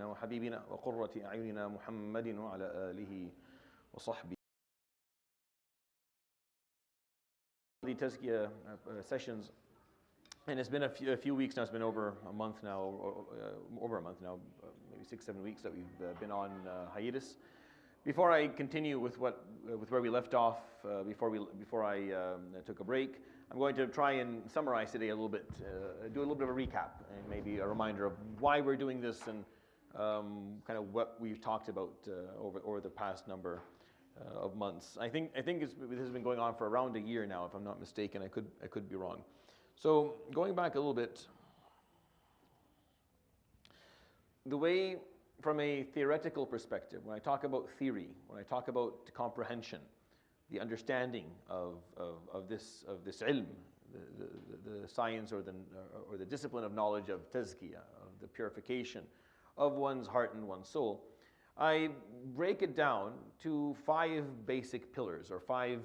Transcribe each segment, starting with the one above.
وحبيبنا وقرة أعيننا محمد وعلى آله وصحبه. The Tazkiyah sessions, and it's been a few weeks now. It's been over a month now, maybe 6-7 weeks that we've been on hiatus. Before I continue with where we left off, before I took a break, I'm going to try and summarize today a little bit, do a little bit of a recap and maybe a reminder of why we're doing this and kind of what we've talked about over the past number of months. I think this has been going on for around a year now, if I'm not mistaken. I could be wrong. So going back a little bit, the way from a theoretical perspective, when I talk about theory, when I talk about comprehension, the understanding of this ilm, the science or the discipline of knowledge of tazkiyah, of the purification of one's heart and one's soul, I break it down to 5 basic pillars or 5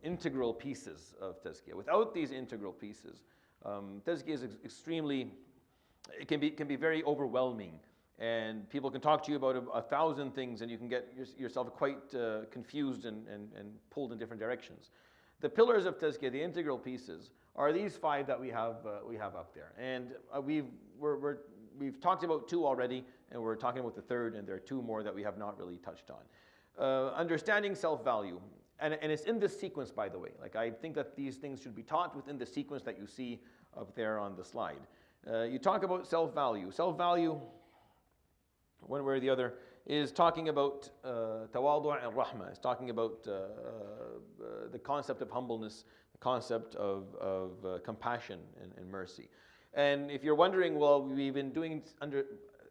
integral pieces of tazkiyah. Without these integral pieces, tazkiyah is it can be very overwhelming. And people can talk to you about 1,000 things, and you can get yourself quite confused and pulled in different directions. The pillars of tazkiyah, the integral pieces, are these 5 that we have up there. And we've talked about 2 already, and we're talking about the 3rd, and there are 2 more that we have not really touched on. Understanding self-value, and it's in this sequence, by the way. Like, I think that these things should be taught within the sequence that you see up there on the slide. You talk about self-value. Self-value, one way or the other, is talking about tawadu' and rahmah. It's talking about the concept of humbleness, the concept of compassion and mercy. And if you're wondering, well, we've been doing under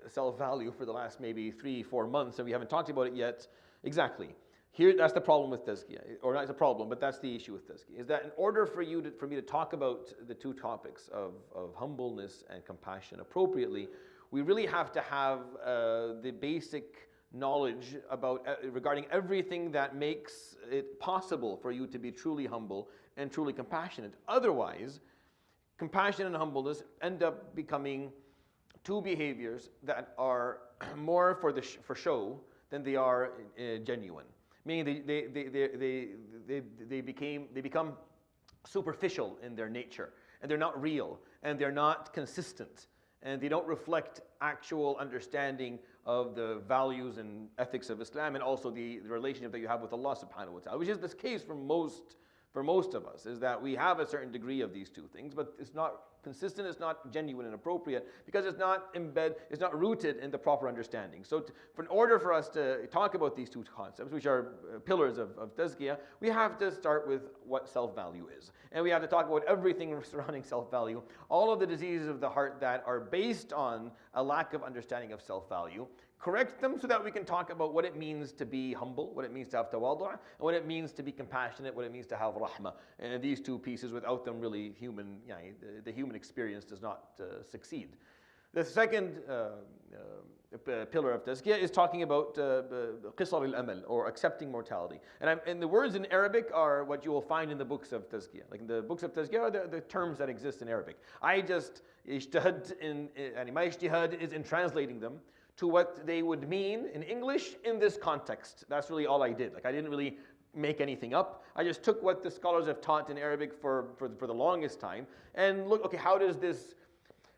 self-value for the last maybe 3-4 months, and we haven't talked about it yet. Exactly. Here, that's the problem with tazkiyah, or not a problem, but that's the issue with tazkiyah, is that in order for me to talk about the 2 topics of humbleness and compassion appropriately, we really have to have the basic knowledge regarding everything that makes it possible for you to be truly humble and truly compassionate. Otherwise, compassion and humbleness end up becoming 2 behaviors that are more for show than they are genuine. Meaning they become superficial in their nature, and they're not real, and they're not consistent, and they don't reflect actual understanding of the values and ethics of Islam, and also the relationship that you have with Allah subhanahu wa ta'ala, which is the case for most of us, is that we have a certain degree of these 2 things, but it's not consistent, it's not genuine and appropriate, because it's not rooted in the proper understanding. So in order for us to talk about these 2 concepts, which are pillars of tazkiyah, we have to start with what self-value is. And we have to talk about everything surrounding self-value, all of the diseases of the heart that are based on a lack of understanding of self-value, correct them so that we can talk about what it means to be humble, what it means to have tawadu', and what it means to be compassionate, what it means to have rahmah. And these 2 pieces, without them, really the human experience does not succeed. The second pillar of tazkiyah is talking about qisar al-amal, or accepting mortality. And the words in Arabic are what you will find in the books of tazkiyah. Like in the books of tazkiyah are the terms that exist in Arabic. I just my ijtihad is in translating them to what they would mean in English in this context. That's really all I did. Like, I didn't really make anything up. I just took what the scholars have taught in Arabic for the longest time and look, okay,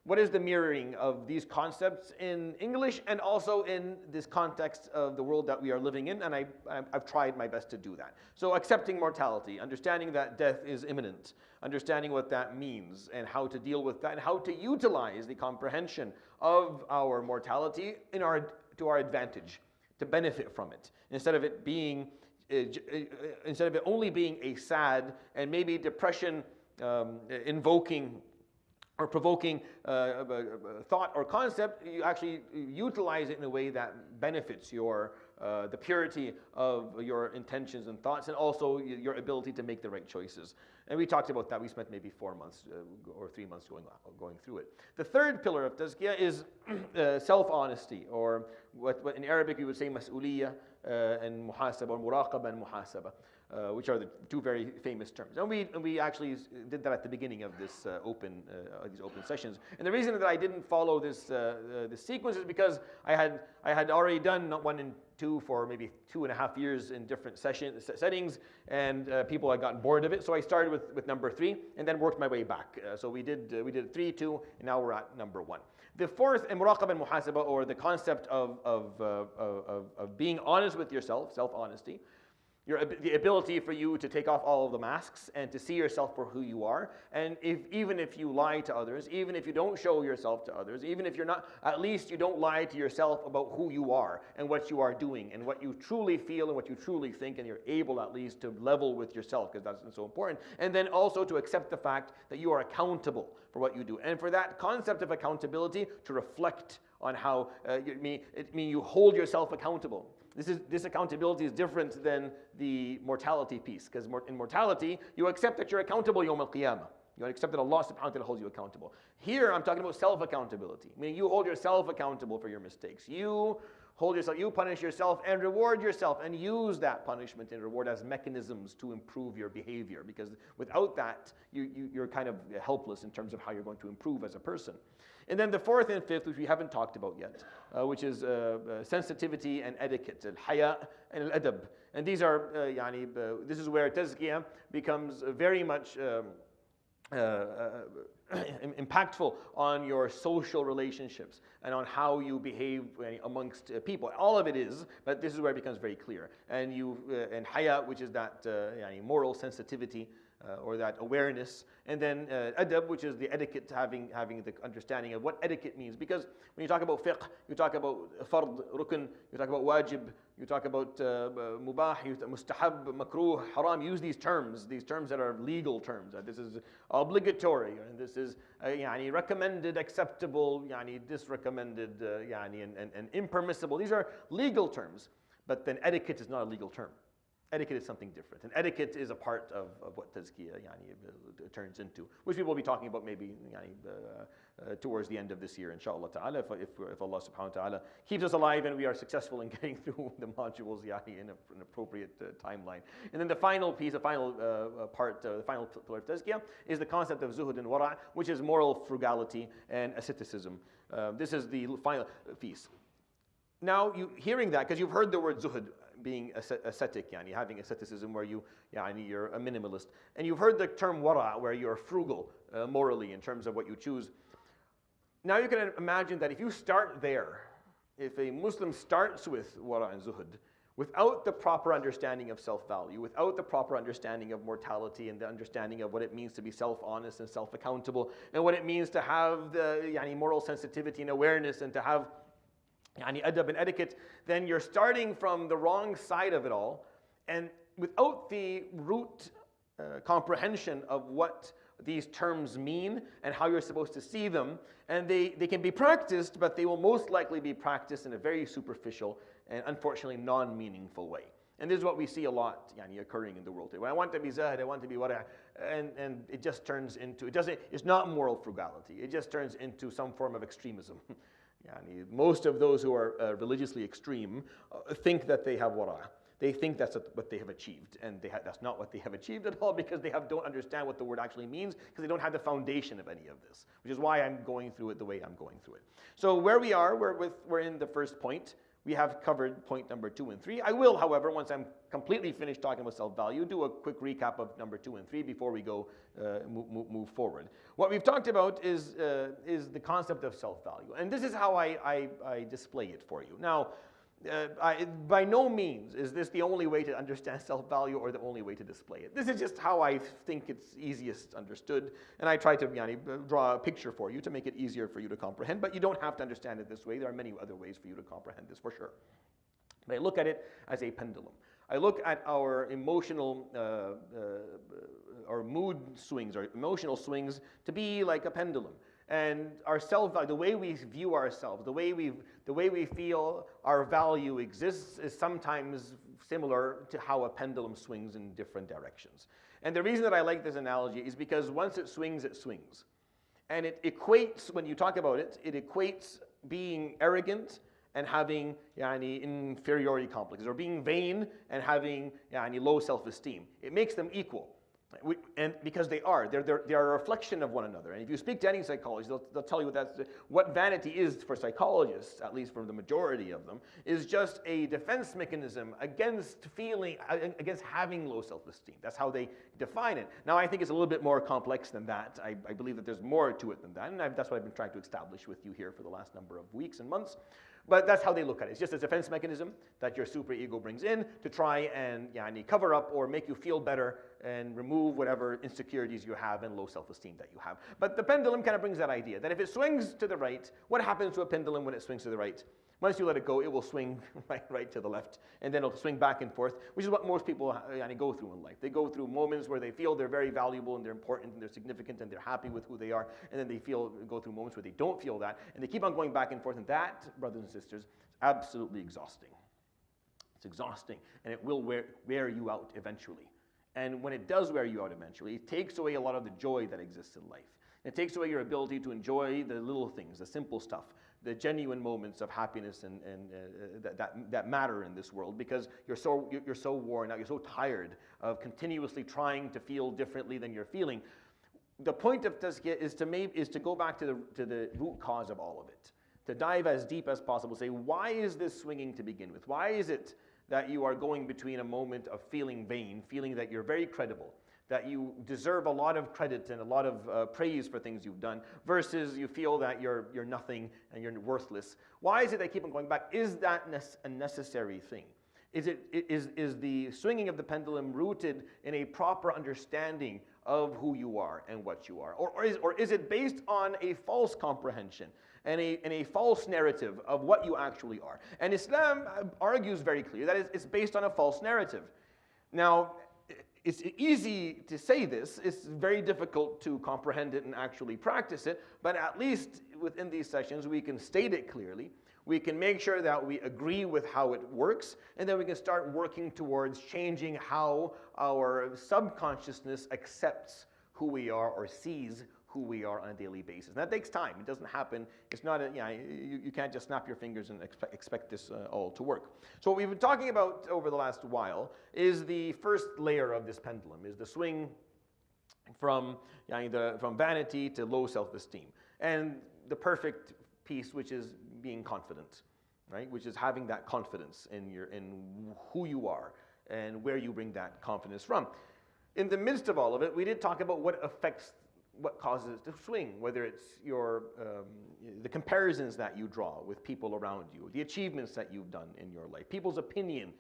what is the mirroring of these concepts in English and also in this context of the world that we are living in, and I've tried my best to do that. So accepting mortality, understanding that death is imminent, understanding what that means and how to deal with that and how to utilize the comprehension of our mortality to our advantage, to benefit from it, instead of it only being a sad and maybe depression invoking or provoking thought or concept. You actually utilize it in a way that benefits the purity of your intentions and thoughts, and also your ability to make the right choices. And we talked about that. We spent maybe 4 months or 3 months going through it. The 3rd pillar of tazkiyah is self-honesty, or what in Arabic we would say mas'uliyah and muhasaba, or muraqaba and muhasaba. which are the two very famous terms. And we actually did that at the beginning of this these open sessions. And the reason that I didn't follow this sequence is because I had already done 1 and 2 for maybe 2.5 years in different settings, and people had gotten bored of it. So I started with number 3 and then worked my way back. So we did 3, 2, and now we're at number 1. The fourth, muraqabah and muhasabah, or the concept of being honest with yourself, self-honesty, the ability for you to take off all of the masks and to see yourself for who you are. And even if you lie to others, even if you don't show yourself to others, even if you're not, at least you don't lie to yourself about who you are and what you are doing and what you truly feel and what you truly think, and you're able at least to level with yourself, because that's so important. And then also to accept the fact that you are accountable for what you do. And for that concept of accountability, to reflect on how you hold yourself accountable. This accountability is different than the mortality piece, because in mortality, you accept that you're accountable Yawm al-Qiyamah. You accept that Allah subhanahu wa ta'ala holds you accountable. Here, I'm talking about self-accountability. Meaning you hold yourself accountable for your mistakes. You punish yourself and reward yourself, and use that punishment and reward as mechanisms to improve your behavior, because without that, you're kind of helpless in terms of how you're going to improve as a person. And then the fourth and fifth, which we haven't talked about yet, which is sensitivity and etiquette, al-haya and al-adab. And these are, this is where tazkiyah becomes very much impactful on your social relationships and on how you behave amongst people. All of it is, but this is where it becomes very clear. And haya, which is that moral sensitivity, or that awareness, and then adab, which is the etiquette, having the understanding of what etiquette means. Because when you talk about fiqh, you talk about fard, rukn, you talk about wajib, you talk about mubah, mustahab, makruh, haram. Use these terms that are legal terms. This is obligatory, and this is recommended, acceptable, disrecommended, and impermissible. These are legal terms, but then etiquette is not a legal term. Etiquette is something different, and etiquette is a part of what tazkiyah turns into, which we will be talking about maybe towards the end of this year, inshallah ta'ala, if Allah subhanahu wa ta'ala keeps us alive and we are successful in getting through the modules in an appropriate timeline. And then the final piece, the final part, the final pillar of tazkiyah is the concept of zuhud and wara', which is moral frugality and asceticism. This is the final piece. Now, hearing that, because you've heard the word zuhud, being ascetic, having asceticism, where you're a minimalist. And you've heard the term wara', where you're frugal morally in terms of what you choose. Now you can imagine that if you start there, if a Muslim starts with wara' and zuhud, without the proper understanding of self-value, without the proper understanding of mortality and the understanding of what it means to be self-honest and self-accountable, and what it means to have the moral sensitivity and awareness, and to have adab and etiquette, then you're starting from the wrong side of it all. And without the root comprehension of what these terms mean and how you're supposed to see them, and they can be practiced, but they will most likely be practiced in a very superficial and unfortunately non-meaningful way. And this is what we see a lot occurring in the world today. When I want to be zahid, I want to be wara', and it just turns into, it's not moral frugality, it just turns into some form of extremism. Most of those who are religiously extreme think that they have wara'. They think that's what they have achieved, and that's not what they have achieved at all, because they don't understand what the word actually means, because they don't have the foundation of any of this, which is why I'm going through it the way I'm going through it. So where we are, we're in the first point. We have covered point number 2 and 3. I will, however, once I'm completely finished talking about self-value, do a quick recap of number 2 and 3 before we go move forward. What we've talked about is the concept of self-value, and this is how I display it for you. Now, by no means is this the only way to understand self-value or the only way to display it. This is just how I think it's easiest understood, and I try to draw a picture for you to make it easier for you to comprehend, but you don't have to understand it this way. There are many other ways for you to comprehend this, for sure. But I look at it as a pendulum. I look at our emotional, our mood swings, our emotional swings, to be like a pendulum. And our self-value, the way we view ourselves, the way we feel our value exists, is sometimes similar to how a pendulum swings in different directions. And the reason that I like this analogy is because once it swings, it swings. And it equates, when you talk about it, it equates being arrogant and having inferiority complexes, or being vain and having low self-esteem. It makes them equal. And because they are a reflection of one another. And if you speak to any psychologist, they'll tell you what vanity is for psychologists, at least for the majority of them, is just a defense mechanism against having low self-esteem. That's how they define it. Now, I think it's a little bit more complex than that. I believe that there's more to it than that, and that's what I've been trying to establish with you here for the last number of weeks and months. But that's how they look at it. It's just a defense mechanism that your superego brings in to try and cover up or make you feel better and remove whatever insecurities you have and low self-esteem that you have. But the pendulum kind of brings that idea that if it swings to the right, what happens to a pendulum when it swings to the right? Once you let it go, it will swing right to the left, and then it'll swing back and forth, which is what most people go through in life. They go through moments where they feel they're very valuable and they're important and they're significant and they're happy with who they are, and then they go through moments where they don't feel that, and they keep on going back and forth, and that, brothers and sisters, is absolutely exhausting. It's exhausting, and it will wear you out eventually. And when it does wear you out eventually, it takes away a lot of the joy that exists in life. It takes away your ability to enjoy the little things, the simple stuff, the genuine moments of happiness and that matter in this world, because you're so worn out, you're so tired of continuously trying to feel differently than you're feeling. The point of Tazkiyah is to go back to the root cause of all of it, to dive as deep as possible, say, why is this swinging to begin with? Why is it that you are going between a moment of feeling vain, feeling that you're very credible, that you deserve a lot of credit and a lot of praise for things you've done, versus you feel that you're nothing and you're worthless? Why is it that keep on going back? Is that a necessary thing? Is the swinging of the pendulum rooted in a proper understanding of who you are and what you are? Or is it based on a false comprehension and a false narrative of what you actually are? And Islam argues very clearly that it's based on a false narrative. Now, it's easy to say this. It's very difficult to comprehend it and actually practice it, but at least within these sessions we can state it clearly. We can make sure that we agree with how it works, and then we can start working towards changing how our subconsciousness accepts who we are or sees who we are on a daily basis. And that takes time. It doesn't happen. It's not you can't just snap your fingers and expect this all to work. So what we've been talking about over the last while is the first layer of this pendulum, is the swing from vanity to low self-esteem, and the perfect piece, which is being confident, right? Which is having that confidence in who you are and where you bring that confidence from. In the midst of all of it, we did talk about what causes it to swing, whether it's the comparisons that you draw with people around you, the achievements that you've done in your life, people's opinion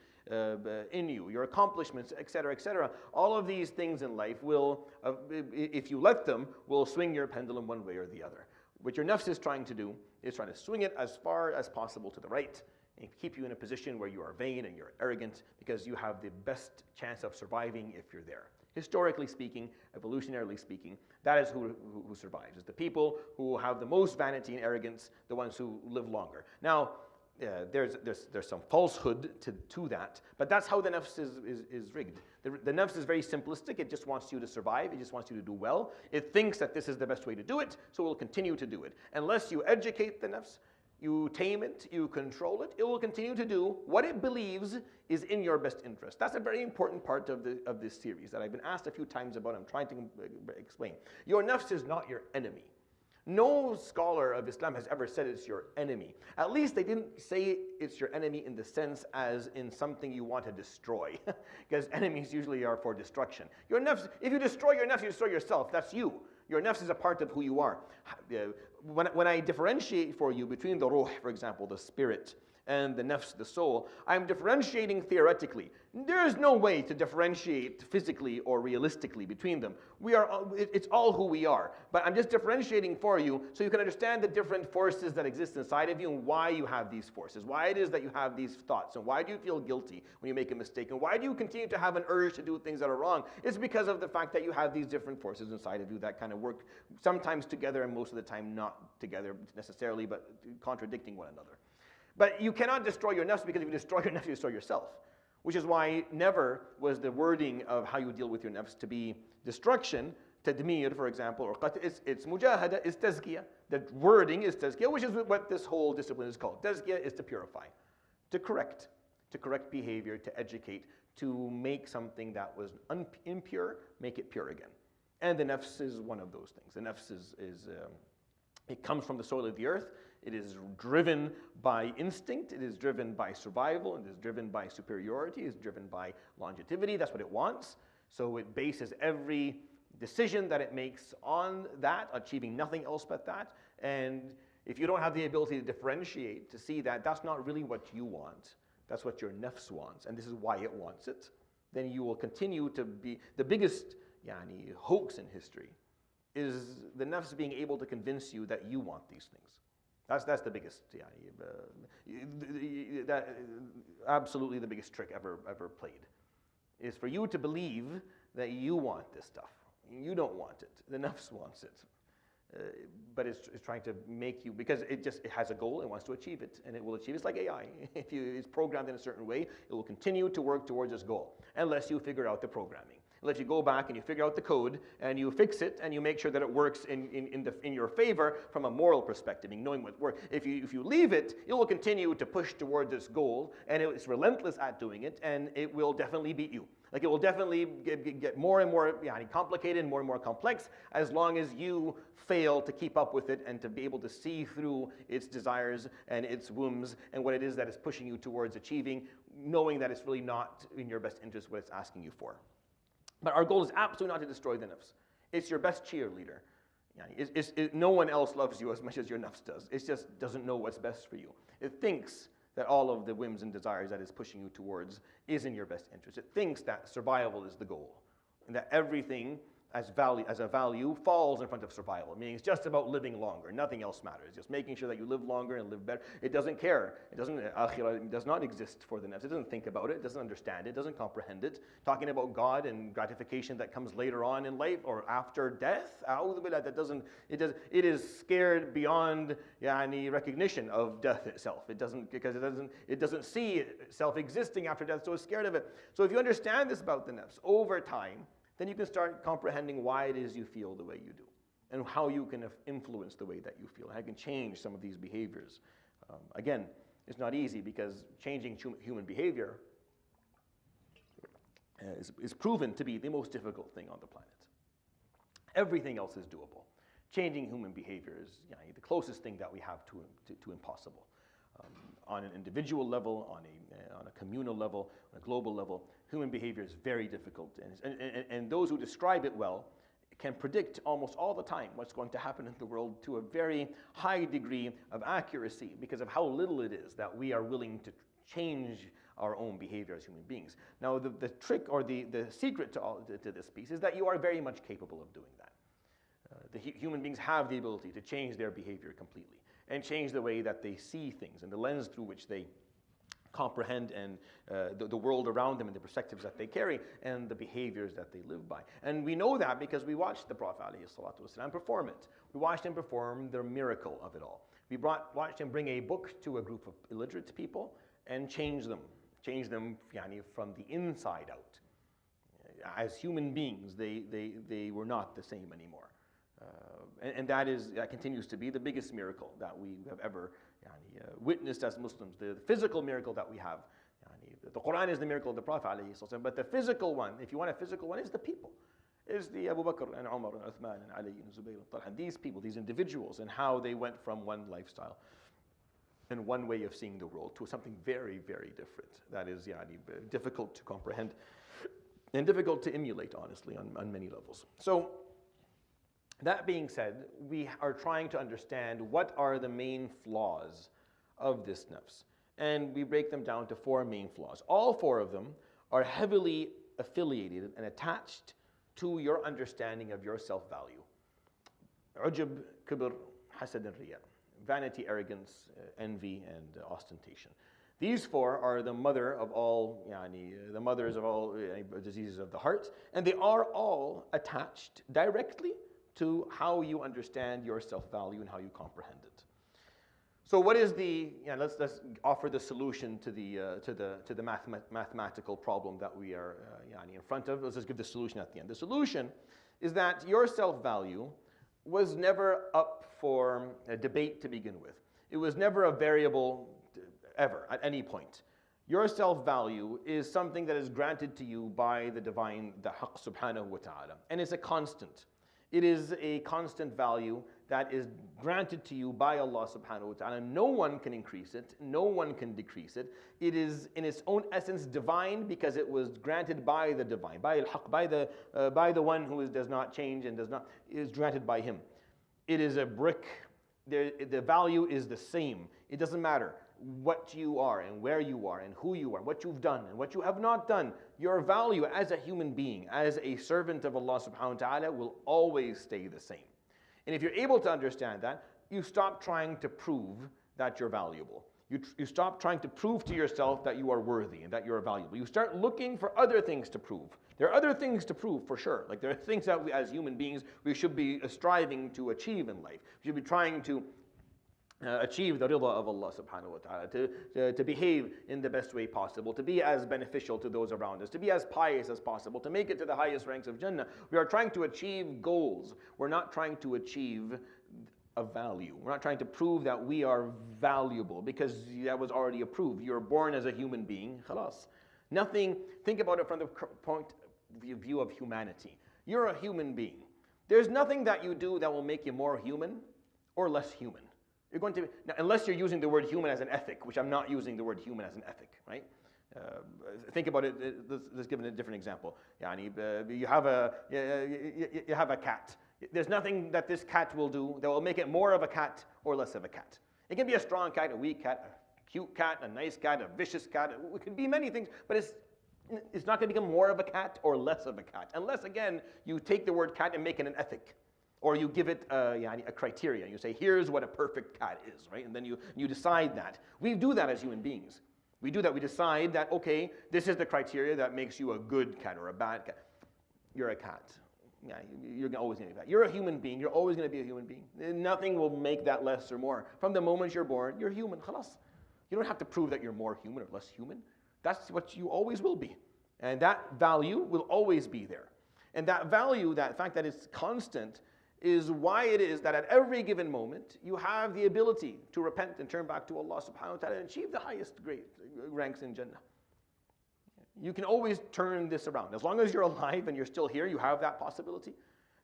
in you, your accomplishments, etc., etc. All of these things in life will, if you let them, will swing your pendulum one way or the other. What your nafs is trying to do is trying to swing it as far as possible to the right and keep you in a position where you are vain and you're arrogant, because you have the best chance of surviving if you're there. Historically speaking, evolutionarily speaking, that is who survives. It's the people who have the most vanity and arrogance, the ones who live longer. Now, there's some falsehood to that, but that's how the nafs is rigged. The nafs is very simplistic. It just wants you to survive. It just wants you to do well. It thinks that this is the best way to do it, so it will continue to do it. Unless you educate the nafs, you tame it, you control it, it will continue to do what it believes is in your best interest. That's a very important part of this series that I've been asked a few times about. I'm trying to explain. Your nafs is not your enemy. No scholar of Islam has ever said it's your enemy. At least they didn't say it's your enemy in the sense as in something you want to destroy, because enemies usually are for destruction. Your nafs, if you destroy your nafs, you destroy yourself. That's you. Your nafs is a part of who you are. When I differentiate for you between the ruh, for example, the spirit, and the nafs, the soul, I'm differentiating theoretically. There is no way to differentiate physically or realistically between them. It's all who we are. But I'm just differentiating for you so you can understand the different forces that exist inside of you and why you have these forces, why it is that you have these thoughts, and why do you feel guilty when you make a mistake, and why do you continue to have an urge to do things that are wrong? It's because of the fact that you have these different forces inside of you that kind of work sometimes together and most of the time not together necessarily, but contradicting one another. But you cannot destroy your nafs, because if you destroy your nafs, you destroy yourself. Which is why never was the wording of how you deal with your nafs to be destruction, tadmir, for example, or qatl. It's mujahada, it's tazkiyah. The wording is tazkiyah, which is what this whole discipline is called. Tazkiyah is to purify, to correct behavior, to educate, to make something that was impure, make it pure again. And the nafs is one of those things. The nafs it comes from the soil of the earth. It is driven by instinct. It is driven by survival. It is driven by superiority. It is driven by longevity. That's what it wants. So it bases every decision that it makes on that, achieving nothing else but that. And if you don't have the ability to differentiate, to see that that's not really what you want, that's what your nafs wants, and this is why it wants it, then you will continue to be the biggest hoax in history is the nafs being able to convince you that you want these things. That's the biggest, absolutely the biggest trick ever played, is for you to believe that you want this stuff. You don't want it. The nafs wants it. But it's trying to make you, because it has a goal, it wants to achieve it, and it will achieve it. It's like AI. If it's programmed in a certain way, it will continue to work towards its goal, unless you figure out the programming. Unless you go back and you figure out the code, and you fix it, and you make sure that it works in your favor from a moral perspective, meaning knowing what works. If you leave it, it will continue to push towards its goal, and it's relentless at doing it, and it will definitely beat you. Like, it will definitely get more and more complicated and more complex as long as you fail to keep up with it and to be able to see through its desires and its whims and what it is that is pushing you towards achieving, knowing that it's really not in your best interest what it's asking you for. But our goal is absolutely not to destroy the nafs. It's your best cheerleader. No one else loves you as much as your nafs does. It just doesn't know what's best for you. It thinks that all of the whims and desires that it's pushing you towards is in your best interest. It thinks that survival is the goal, and that everything as a value falls in front of survival, meaning it's just about living longer. Nothing else matters. Just making sure that you live longer and live better. It doesn't care. Akhirah does not exist for the nafs. It doesn't think about it. It doesn't understand it. It doesn't comprehend it. Talking about God and gratification that comes later on in life or after death, it is scared beyond recognition of death itself. It doesn't see itself existing after death, so it's scared of it. So if you understand this about the nafs over time, then you can start comprehending why it is you feel the way you do and how you can influence the way that you feel. And how you can change some of these behaviors. Again, it's not easy because changing human behavior is proven to be the most difficult thing on the planet. Everything else is doable. Changing human behavior is the closest thing that we have to impossible. On an individual level, on a communal level, on a global level, human behavior is very difficult. And those who describe it well can predict almost all the time what's going to happen in the world to a very high degree of accuracy because of how little it is that we are willing to change our own behavior as human beings. Now, the trick or the secret to this piece is that you are very much capable of doing that. The human beings have the ability to change their behavior completely and change the way that they see things and the lens through which they comprehend and the world around them and the perspectives that they carry and the behaviors that they live by. And we know that because we watched the Prophet ﷺ perform it. We watched him perform the miracle of it all. We watched him bring a book to a group of illiterate people and change them from the inside out. As human beings, they were not the same anymore. And that continues to be the biggest miracle that we have ever witnessed as Muslims. The physical miracle that we have. The Quran is the miracle of the Prophet ﷺ, but the physical one, if you want a physical one, is the people. Is the Abu Bakr and Umar and Uthman and Ali and Zubayr and Talha. These people, these individuals, and how they went from one lifestyle and one way of seeing the world to something very, very different. That is difficult to comprehend and difficult to emulate, honestly, on many levels. So, that being said, we are trying to understand what are the main flaws of this nafs. And we break them down to 4 main flaws. All 4 of them are heavily affiliated and attached to your understanding of your self-value. Ujub, kibr, hasad, and riya. Vanity, arrogance, envy, and ostentation. These 4 are the mothers of all diseases of the heart, and they are all attached directly to how you understand your self-value and how you comprehend it. So what is let's offer the solution to the mathematical problem that we are in front of. Let's just give the solution at the end. The solution is that your self-value was never up for a debate to begin with. It was never a variable ever, at any point. Your self-value is something that is granted to you by the divine, the Haqq subhanahu wa ta'ala. And it's a constant. It is a constant value that is granted to you by Allah subhanahu wa ta'ala. No one can increase it. No one can decrease it. It is in its own essence divine because it was granted by the divine, by al-Haqq, by the one who does not change and is granted by him. It is a brick. The value is the same. It doesn't matter what you are and where you are and who you are, what you've done and what you have not done. Your value as a human being, as a servant of Allah subhanahu wa ta'ala will always stay the same. And if you're able to understand that, you stop trying to prove that you're valuable. You stop trying to prove to yourself that you are worthy and that you're valuable. You start looking for other things to prove. There are other things to prove for sure. Like there are things that we as human beings, we should be striving to achieve in life. We should be trying to achieve the rida of Allah subhanahu wa ta'ala, to behave in the best way possible, to be as beneficial to those around us, to be as pious as possible, to make it to the highest ranks of Jannah. We are trying to achieve goals. We're not trying to achieve a value. We're not trying to prove that we are valuable because that was already approved. You're born as a human being, khalas. Nothing, think about it from the point of view of humanity. You're a human being. There's nothing that you do that will make you more human or less human. You're going to, now, unless you're using the word human as an ethic, which I'm not using the word human as an ethic, right? Think about it. Let's give it a different example. You have a cat. There's nothing that this cat will do that will make it more of a cat or less of a cat. It can be a strong cat, a weak cat, a cute cat, a nice cat, a vicious cat. It could be many things, but it's not going to become more of a cat or less of a cat, unless again you take the word cat and make it an ethic. Or you give it a criteria. You say, here's what a perfect cat is, right? And then you decide that. We do that as human beings. We do that. We decide that, okay, this is the criteria that makes you a good cat or a bad cat. You're a cat. Yeah, you're always going to be a cat. You're a human being. You're always going to be a human being. Nothing will make that less or more. From the moment you're born, you're human. Khalas. You don't have to prove that you're more human or less human. That's what you always will be. And that value will always be there. And that value, that fact that it's constant, is why it is that at every given moment you have the ability to repent and turn back to Allah subhanahu wa ta'ala and achieve the highest great ranks in Jannah. You can always turn this around. As long as you're alive and you're still here, you have that possibility.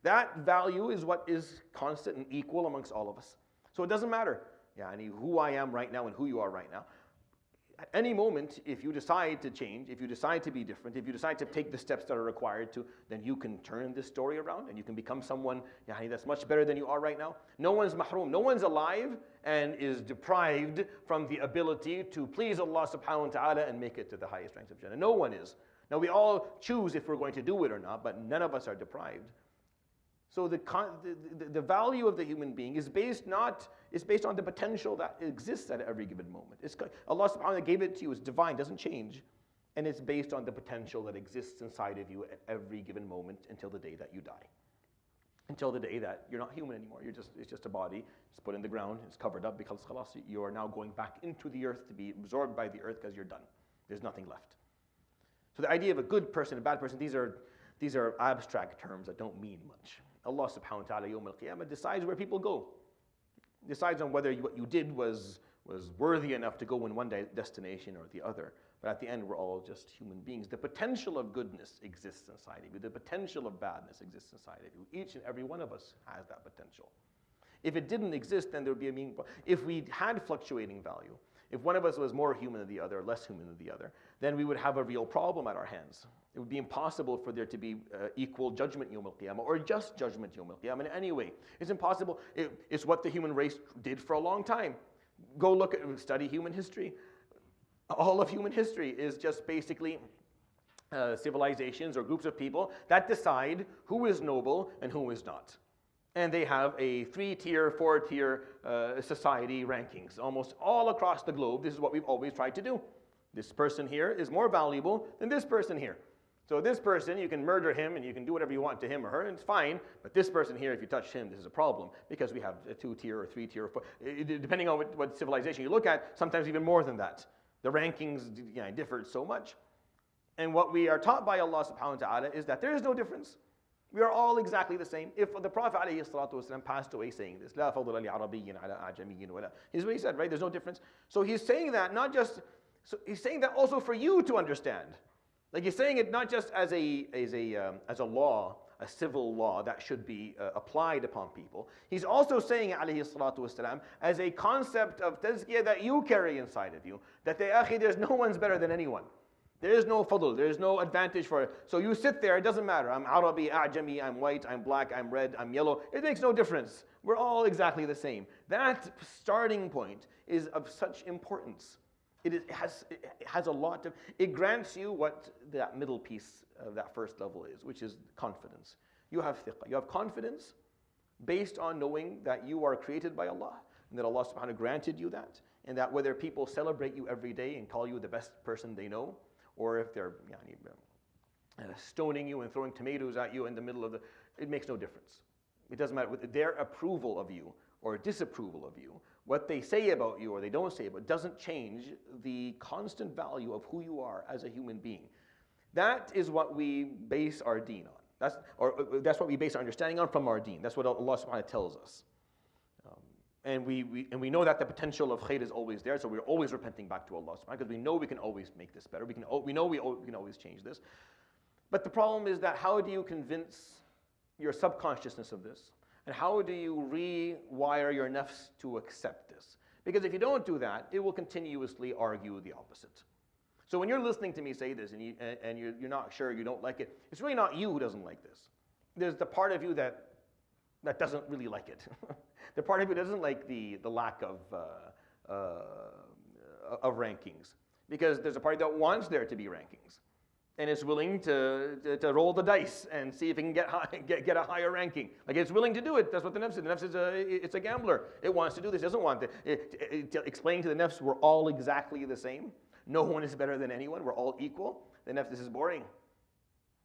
That value is what is constant and equal amongst all of us. So it doesn't matter who I am right now and who you are right now. At any moment, if you decide to change, if you decide to be different, if you decide to take the steps that are required to, then you can turn this story around and you can become someone that's much better than you are right now. No one's mahroom. No one's alive and is deprived from the ability to please Allah subhanahu wa ta'ala and make it to the highest ranks of Jannah. No one is. Now we all choose if we're going to do it or not, but none of us are deprived. So the value of the human being is based on the potential that exists at every given moment. Allah subhanahu wa ta'ala gave it to you. It's divine, doesn't change. And it's based on the potential that exists inside of you at every given moment until the day that you die. Until the day that you're not human anymore. It's just a body. It's put in the ground. It's covered up because khalas, you are now going back into the earth to be absorbed by the earth because you're done. There's nothing left. So the idea of a good person, a bad person, these are abstract terms that don't mean much. Allah subhanahu wa ta'ala yawm al-qiyamah decides where people go. Decides on whether what you did was worthy enough to go in one destination or the other. But at the end, we're all just human beings. The potential of goodness exists inside of you. The potential of badness exists inside of you. Each and every one of us has that potential. If it didn't exist, then there would be a meaningful. If we had fluctuating value, if one of us was more human than the other, less human than the other, then we would have a real problem at our hands. It would be impossible for there to be equal judgment yawm al-qiyamah or just judgment yawm al-qiyamah in any way. It's impossible. It's what the human race did for a long time. Go study human history. All of human history is just basically civilizations or groups of people that decide who is noble and who is not. And they have a 3-tier, 4-tier society rankings almost all across the globe. This is what we've always tried to do. This person here is more valuable than this person here. So this person, you can murder him and you can do whatever you want to him or her, and it's fine. But this person here, if you touch him, this is a problem because we have a 2-tier or 3-tier, or 4, depending on what civilization you look at, sometimes even more than that. The rankings differ so much. And what we are taught by Allah subhanahu wa ta'ala is that there is no difference. We are all exactly the same. If the Prophet ﷺ passed away saying this, لا فضل لعربي على أعجمي ولا, is what he said, right? There's no difference. So he's saying that not just, so he's saying that also for you to understand. Like he's saying it not just as a law, a civil law that should be applied upon people. He's also saying alayhi salatu wasalam as a concept of tazkiyah that you carry inside of you. That there's no one's better than anyone. There is no fadl, there is no advantage for it. So you sit there, it doesn't matter. I'm Arabi, A'jami, I'm white, I'm black, I'm red, I'm yellow. It makes no difference. We're all exactly the same. That starting point is of such importance. It has a lot of, it grants you what that middle piece of that first level is, which is confidence. You have thiqah. You have confidence based on knowing that you are created by Allah, and that Allah subhanahu wa ta'ala granted you that, and that whether people celebrate you every day and call you the best person they know, or if they're stoning you and throwing tomatoes at you in the middle of the, it makes no difference. It doesn't matter with their approval of you or disapproval of you. What they say about you or they don't say about it doesn't change the constant value of who you are as a human being. That is what we base our deen on. That's what we base our understanding on from our deen. That's what Allah subhanahu wa ta'ala tells us. And we know that the potential of khair is always there, so we're always repenting back to Allah subhanahu wa ta'ala, because we know we can always make this better. We know we can always change this. But the problem is that how do you convince your subconsciousness of this? And how do you rewire your nafs to accept this? Because if you don't do that, it will continuously argue the opposite. So when you're listening to me say this and you're not sure, you don't like it, it's really not you who doesn't like this. There's the part of you that doesn't really like it. The part of you doesn't like the lack of rankings. Because there's a party that wants there to be rankings. And is willing to roll the dice and see if it can get a higher ranking. Like it's willing to do it. That's what the nafs is. The nafs is it's a gambler. It wants to do this. It doesn't want to explain to the nafs we're all exactly the same. No one is better than anyone. We're all equal. The nafs, this is boring.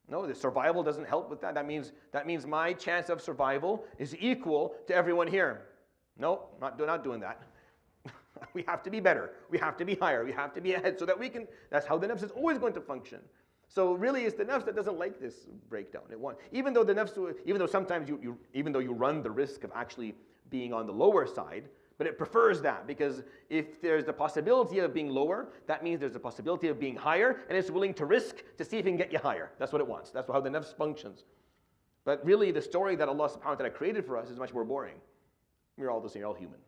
No, the survival doesn't help with that. That means my chance of survival is equal to everyone here. No, not doing that. We have to be better. We have to be higher. We have to be ahead so that we can. That's how the nafs is always going to function. So really, it's the nafs that doesn't like this breakdown. Even though sometimes you run the risk of actually being on the lower side, but it prefers that, because if there's the possibility of being lower, that means there's a possibility of being higher, and it's willing to risk to see if it can get you higher. That's what it wants. That's how the nafs functions. But really, the story that Allah subhanahu wa ta'ala created for us is much more boring. You're all the same. You're all human.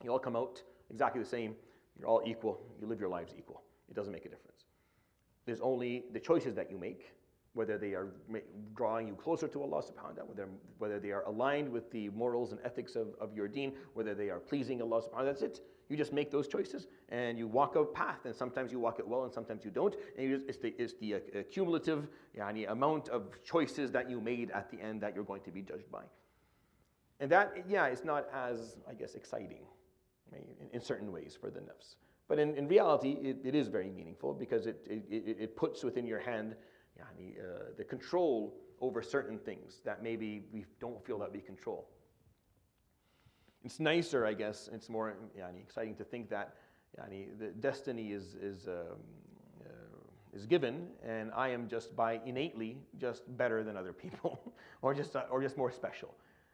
You all come out exactly the same. You're all equal. You live your lives equal. It doesn't make a difference. There's only the choices that you make, whether they are drawing you closer to Allah subhanahu wa ta'ala, whether they are aligned with the morals and ethics of your deen, whether they are pleasing Allah subhanahu wa ta'ala. That's it. You just make those choices and you walk a path, and sometimes you walk it well and sometimes you don't. And it's the cumulative amount of choices that you made at the end that you're going to be judged by. And that, it's not as, I guess, exciting, right, in certain ways for the nafs. But in reality, it is very meaningful, because it puts within your hand the control over certain things that maybe we don't feel that we control. It's nicer, I guess, it's more exciting to think that the destiny is given, and I am just innately just better than other people, or just more special.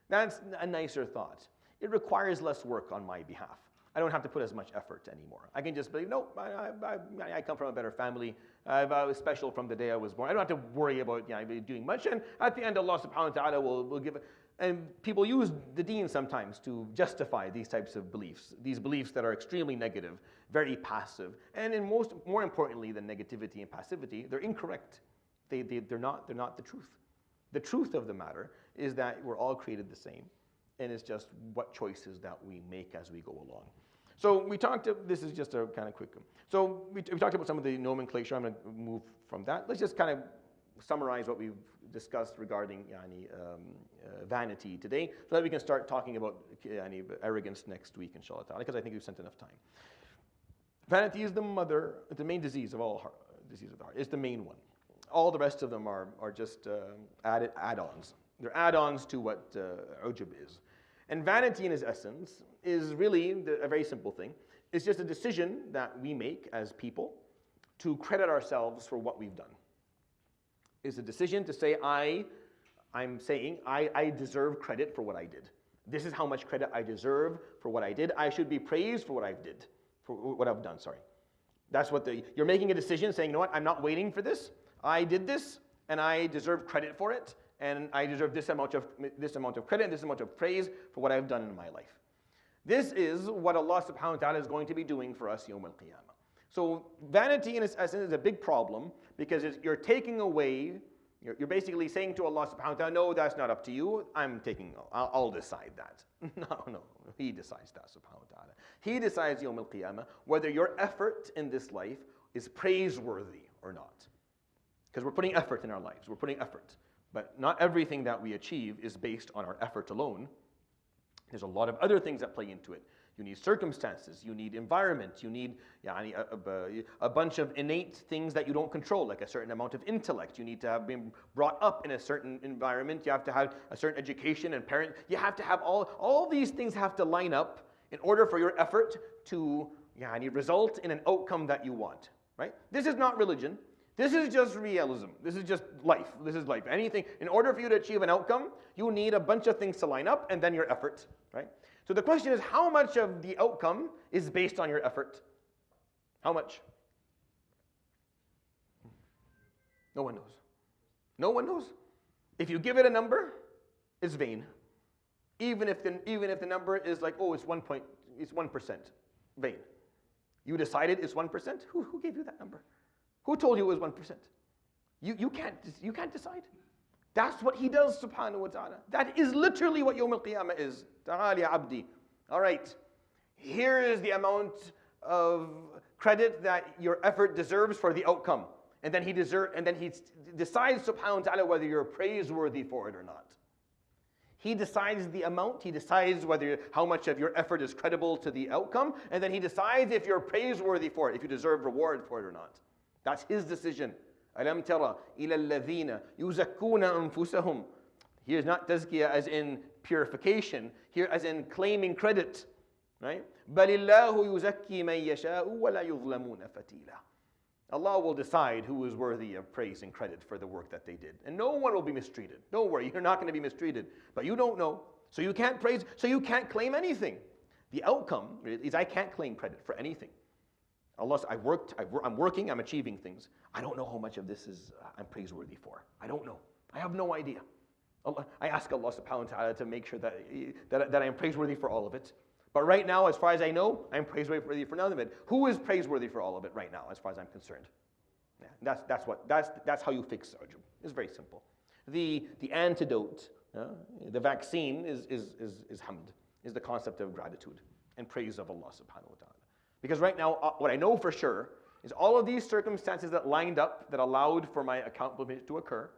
That's a nicer thought. It requires less work on my behalf. I don't have to put as much effort anymore. I can just believe, no, I come from a better family. I was special from the day I was born. I don't have to worry about doing much. And at the end, Allah subhanahu wa ta'ala will give it. And people use the deen sometimes to justify these types of beliefs, these beliefs that are extremely negative, very passive. And more importantly than negativity and passivity, they're incorrect. They're not the truth. The truth of the matter is that we're all created the same. And it's just what choices that we make as we go along. So this is just a kind of quick. So we talked about some of the nomenclature. I'm going to move from that. Let's just kind of summarize what we've discussed regarding vanity today, so that we can start talking about arrogance next week, inshallah ta'ala, because I think we've spent enough time. Vanity is the main disease of all diseases of the heart. It's the main one. All the rest of them are just add-ons. They're add-ons to what ujub is. And vanity in its essence is really a very simple thing. It's just a decision that we make as people to credit ourselves for what we've done. It's a decision to say, I'm saying I deserve credit for what I did. This is how much credit I deserve for what I did. I should be praised for what I did, for what I've done, sorry. That's what you're making a decision saying, you know what, I'm not waiting for this. I did this, and I deserve credit for it, and I deserve this amount of credit and this amount of praise for what I've done in my life. This is what Allah subhanahu wa ta'ala is going to be doing for us Yawm al-Qiyamah. So vanity in its essence is a big problem because you're taking away, you're basically saying to Allah subhanahu wa ta'ala, no, that's not up to you. I'll decide that. No, He decides that subhanahu wa ta'ala. He decides Yawm al-Qiyamah whether your effort in this life is praiseworthy or not. Because we're putting effort in our lives. We're putting effort. But not everything that we achieve is based on our effort alone. There's a lot of other things that play into it. You need circumstances, you need environment, you need a bunch of innate things that you don't control, like a certain amount of intellect. You need to have been brought up in a certain environment. You have to have a certain education and parent. You have to have all these things have to line up in order for your effort to result in an outcome that you want. Right? This is not religion. This is just realism. This is just life. This is life. Anything, in order for you to achieve an outcome, you need a bunch of things to line up and then your effort, right? So the question is, how much of the outcome is based on your effort? How much? No one knows. No one knows. If you give it a number, it's vain. Even if the number is like, oh, it's 1%, vain. You decided it's 1%. Who gave you that number? Who told you it was 1%? You can't decide. That's what He does, subhanahu wa ta'ala. That is literally what Yawm al-Qiyamah is. Ta'al ya abdi. All right. Here is the amount of credit that your effort deserves for the outcome. And then He decides, subhanahu wa ta'ala, whether you're praiseworthy for it or not. He decides the amount. He decides how much of your effort is credible to the outcome. And then He decides if you're praiseworthy for it, if you deserve reward for it or not. That's His decision. أَلَمْ تَرَ إِلَى الَّذِينَ يُزَكُّونَ أَنفُسَهُم. Here's not tazkiyah as in purification, here as in claiming credit. Right? بَلِ اللَّهُ يُزَكِّي مَن يَشَاءُ وَلَا يُظْلَمُونَ فَتِيلًا. Allah will decide who is worthy of praise and credit for the work that they did. And no one will be mistreated. Don't worry, you're not going to be mistreated. But you don't know. So you can't praise, so you can't claim anything. The outcome is I can't claim credit for anything. Allah, I'm working, I'm achieving things. I don't know how much of this I'm praiseworthy for. I don't know. I have no idea. I ask Allah subhanahu wa ta'ala to make sure that I am praiseworthy for all of it. But right now, as far as I know, I'm praiseworthy for none of it. Who is praiseworthy for all of it right now, as far as I'm concerned? Yeah, that's how you fix Ujub. It's very simple. The antidote, the vaccine is hamd, is the concept of gratitude and praise of Allah subhanahu wa ta'ala. Because right now, what I know for sure is all of these circumstances that lined up, that allowed for my accomplishment to occur,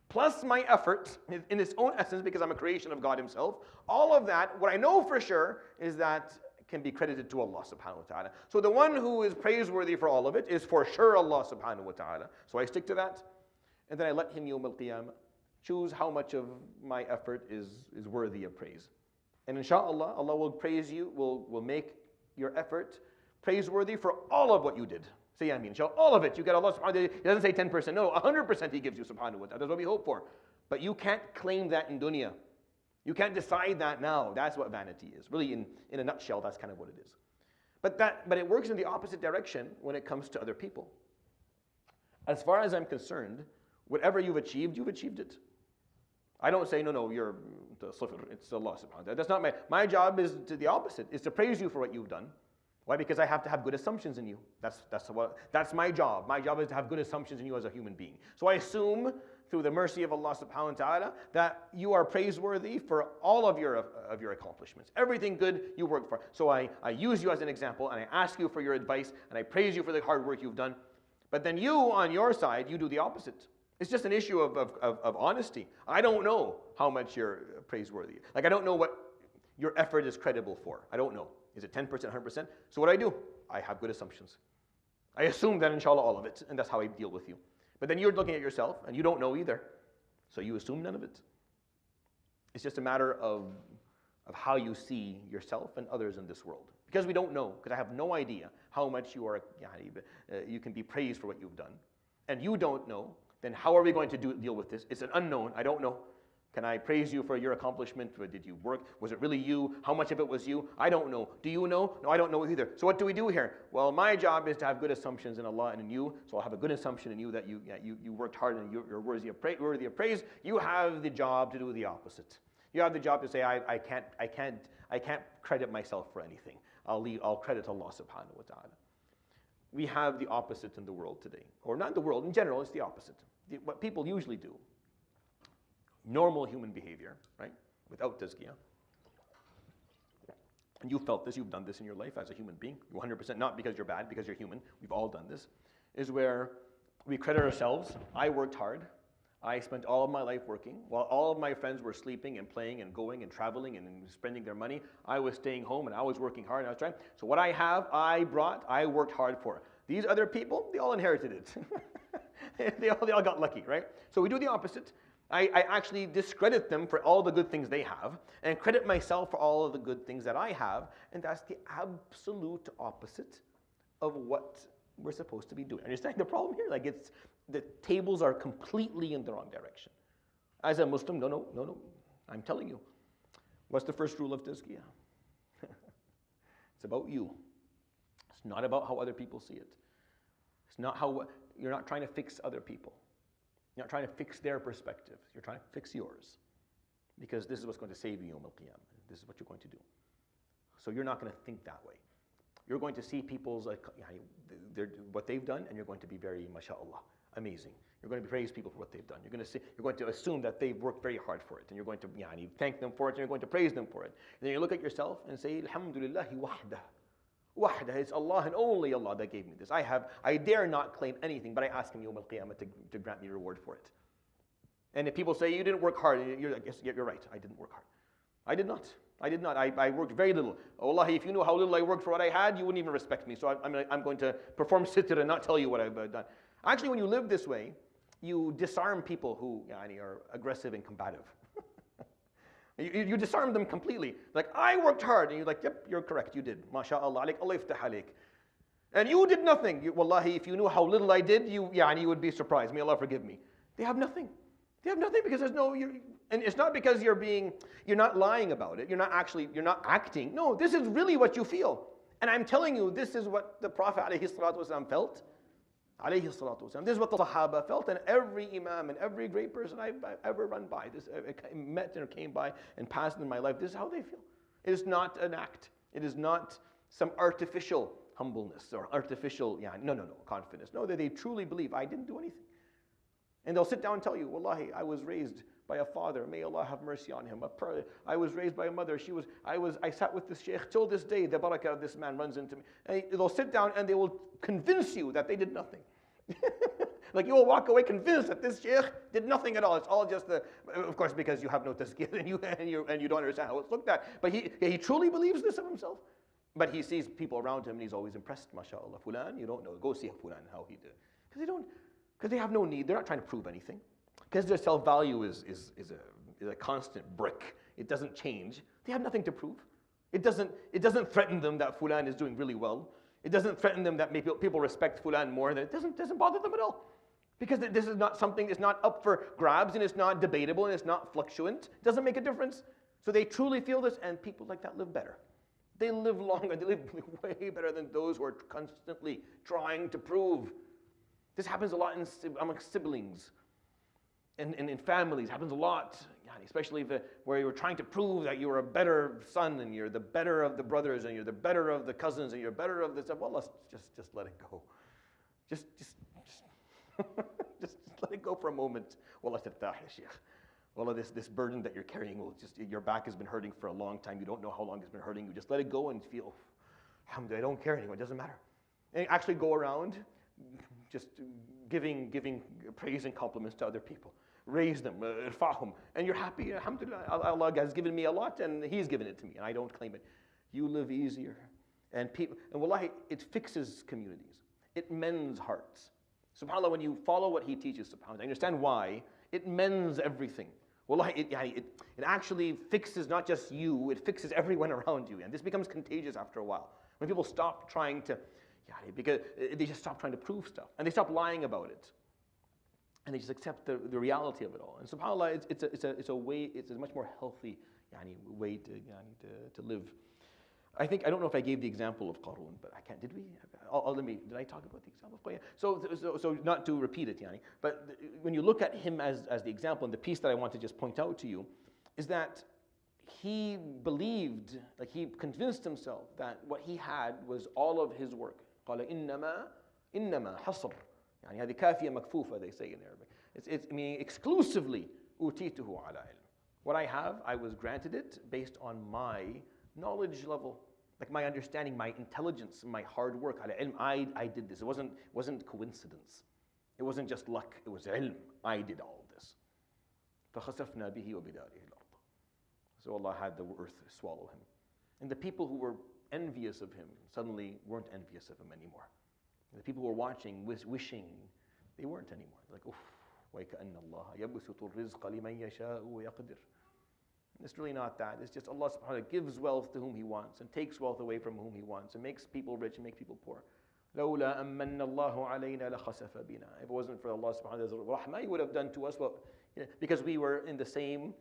plus my effort in its own essence, because I'm a creation of God Himself, all of that, what I know for sure is that can be credited to Allah subhanahu wa ta'ala. So the one who is praiseworthy for all of it is for sure Allah subhanahu wa ta'ala. So I stick to that, and then I let Him Yawm al-Qiyamah choose how much of my effort is worthy of praise. And inshallah, Allah will praise you, will make your effort praiseworthy for all of what you did. Say Ameen. Inshallah, all of it. You get Allah subhanahu wa ta'ala. He doesn't say 10%. No, 100% He gives you subhanahu wa ta'ala. That's what we hope for. But you can't claim that in dunya. You can't decide that now. That's what vanity is. Really, in a nutshell, that's kind of what it is. But it works in the opposite direction when it comes to other people. As far as I'm concerned, whatever you've achieved it. I don't say, no, you're the Safar. It's Allah subhanahu wa ta'ala. That's not my job is the opposite, is to praise you for what you've done. Why? Because I have to have good assumptions in you. That's my job. My job is to have good assumptions in you as a human being. So I assume, through the mercy of Allah subhanahu wa ta'ala, that you are praiseworthy for all of your accomplishments. Everything good you work for. So I use you as an example, and I ask you for your advice, and I praise you for the hard work you've done. But then you, on your side, you do the opposite. It's just an issue of honesty. I don't know how much you're praiseworthy. Like, I don't know what your effort is credible for. I don't know. Is it 10%, 100%? So what do? I have good assumptions. I assume that inshallah all of it, and that's how I deal with you. But then you're looking at yourself, and you don't know either. So you assume none of it. It's just a matter of how you see yourself and others in this world. Because we don't know, because I have no idea how much you can be praised for what you've done. And you don't know, then how are we going to deal with this? It's an unknown, I don't know. Can I praise you for your accomplishment? Did you work? Was it really you? How much of it was you? I don't know. Do you know? No, I don't know either. So what do we do here? Well, my job is to have good assumptions in Allah and in you. So I'll have a good assumption in you that you worked hard and you're worthy of praise. You have the job to do the opposite. You have the job to say, I can't credit myself for anything. I'll credit Allah subhanahu wa ta'ala. We have the opposite in the world today. Or not in the world, in general, it's the opposite. What people usually do. Normal human behavior, right? Without tazkiyah. And you've felt this, you've done this in your life as a human being. 100%, not because you're bad, because you're human. We've all done this. Is where we credit ourselves. I worked hard. I spent all of my life working. While all of my friends were sleeping and playing and going and traveling and spending their money, I was staying home and I was working hard and I was trying. So what I have, I worked hard for. These other people, they all inherited it. they all got lucky, right? So we do the opposite. I actually discredit them for all the good things they have and credit myself for all of the good things that I have. And that's the absolute opposite of what we're supposed to be doing. Understand the problem here? Like the tables are completely in the wrong direction. As a Muslim, no. I'm telling you. What's the first rule of tazkiyah? It's about you. It's not about how other people see it. It's not how, you're not trying to fix other people. You're not trying to fix their perspective. You're trying to fix yours. Because this is what's going to save you Yawm al-Qiyamah. This is what you're going to do. So you're not going to think that way. You're going to see people's, what they've done, and you're going to be very, mashallah, amazing. You're going to praise people for what they've done. You're going to assume that they've worked very hard for it, and you're going to thank them for it, and you're going to praise them for it. And then you look at yourself and say, Alhamdulillahi wahdah. Wahdah, it's Allah and only Allah that gave me this. I dare not claim anything, but I ask Him Yawm al-Qiyamah to grant me reward for it. And if people say, you didn't work hard, you're right, I didn't work hard. I did not. I worked very little. Oh, Wallahi, if you knew how little I worked for what I had, you wouldn't even respect me. So I'm going to perform sitr and not tell you what I've done. Actually, when you live this way, you disarm people who are aggressive and combative. You disarm them completely. Like, I worked hard. And you're like, yep, you're correct, you did. MashaAllah, like, Allah iftah alik. And you did nothing. Wallahi, if you knew how little I did, you would be surprised. May Allah forgive me. They have nothing. They have nothing because there's no, and it's not because you're not lying about it. You're not acting. No, this is really what you feel. And I'm telling you, this is what the Prophet ﷺ felt. This is what the Sahaba felt, and every Imam and every great person I've ever run by, met or came by and passed in my life, this is how they feel. It is not an act. It is not some artificial humbleness or artificial, confidence. No, they truly believe, I didn't do anything. And they'll sit down and tell you, Wallahi, I was raised by a father, may Allah have mercy on him. I was raised by a mother, I sat with this sheikh till this day, the barakah of this man runs into me. And they'll sit down and they will convince you that they did nothing. Like you will walk away convinced that this sheikh did nothing at all. It's all just of course, because you have no tazkiyah and you don't understand how it's looked at. But he truly believes this of himself. But he sees people around him and he's always impressed. MashaAllah, Fulan, you don't know. Go see Fulan how he did. Because they have no need. They're not trying to prove anything. Because their self-value is a constant brick. It doesn't change. They have nothing to prove. It doesn't threaten them that Fulan is doing really well. It doesn't threaten them that maybe people respect Fulan more. It doesn't bother them at all. Because this is not something, it's not up for grabs and it's not debatable and it's not fluctuant. It doesn't make a difference. So they truly feel this, and people like that live better. They live longer. They live way better than those who are constantly trying to prove. This happens a lot amongst siblings and in families. It happens a lot, especially where you're trying to prove that you're a better son and you're the better of the brothers and you're the better of the cousins and you're better of the stuff. Well, let's just let it go. Just let it go for a moment. Wallah tartah ya sheikh. Wallah, this burden that you're carrying your back has been hurting for a long time. You don't know how long it's been hurting. You just let it go and feel, alhamdulillah, I don't care anymore. It doesn't matter. And actually go around just giving praise and compliments to other people. Raise them, irfa'hum, and you're happy. Alhamdulillah, Allah has given me a lot and He's given it to me and I don't claim it. You live easier. And wallahi, it fixes communities. It mends hearts. SubhanAllah, when you follow what He teaches, SubhanAllah, I understand why, it mends everything. Wallahi, it actually fixes not just you, it fixes everyone around you. And this becomes contagious after a while. When people stop trying to, because they just stop trying to prove stuff. And they stop lying about it. and they just accept the reality of it all. And subhanAllah, it's a way, it's a much more healthy way to live. I don't know if I gave the example of Qarun, but I can't. Did we? Did I talk about the example of Qarun? So not to repeat it, but when you look at him as the example, and the piece that I want to just point out to you is that he believed, like he convinced himself that what he had was all of his work. قال إنما حصر يعني هذه كافية مكفوفة, they say in Arabic. It's meaning exclusively أوتيته على علم. What I have, I was granted it based on my knowledge level, like my understanding, my intelligence, my hard work. على علم, I did this. It wasn't coincidence. It wasn't just luck. It was علم. I did all of this. فخسفنا به وبداره الأرض. So Allah had the earth swallow him. And the people who were envious of him suddenly weren't envious of him anymore. The people who were watching, wishing, they weren't anymore. Like, oof, وَيْكَأَنَّ اللَّهَ يَبْسُطُ الرِّزْقَ لِمَنْ يَشَاءُ وَيَقْدِرُ. It's really not that. It's just Allah subhanahu wa ta'ala gives wealth to whom He wants and takes wealth away from whom He wants and makes people rich and makes people poor. لَوْلَا أَمَّنَّ اللَّهُ عَلَيْنَا لَخَسَفَ بِنَا. If it wasn't for Allah subhanahu wa ta'ala's rahmah, He would have done to us because we were in the same.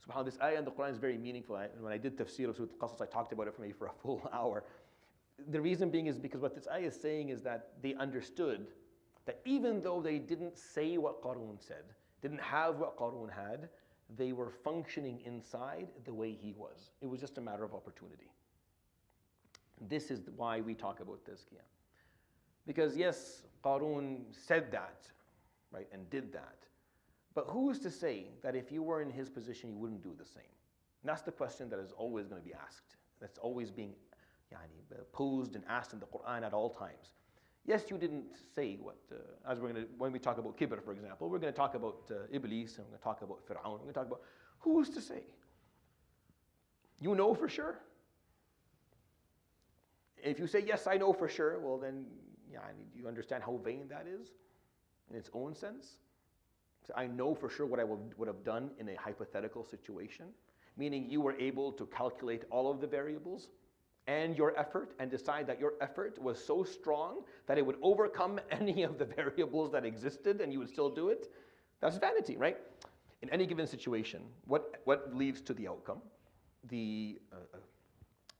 SubhanAllah, this ayah in the Quran is very meaningful. When I did tafsir of Surah Al-Qasas, I talked about it for maybe for a full hour. The reason being is because what this ayah is saying is that they understood that even though they didn't say what Qarun said, didn't have what Qarun had, they were functioning inside the way he was. It was just a matter of opportunity. This is why we talk about Tazkiyah. Because yes, Qarun said that, right, and did that. But who is to say that if you were in his position, you wouldn't do the same? And that's the question that is always going to be asked. That's always being posed and asked in the Quran at all times. Yes, you didn't say what, when we talk about kibr, for example, we're going to talk about Iblis, and we're going to talk about Fir'aun, we're going to talk about, who's to say? You know for sure? If you say, yes, I know for sure, well then, do you understand how vain that is in its own sense? So I know for sure what I would have done in a hypothetical situation, meaning you were able to calculate all of the variables and your effort and decide that your effort was so strong that it would overcome any of the variables that existed and you would still do it. That's vanity, right? In any given situation, what leads to the outcome? The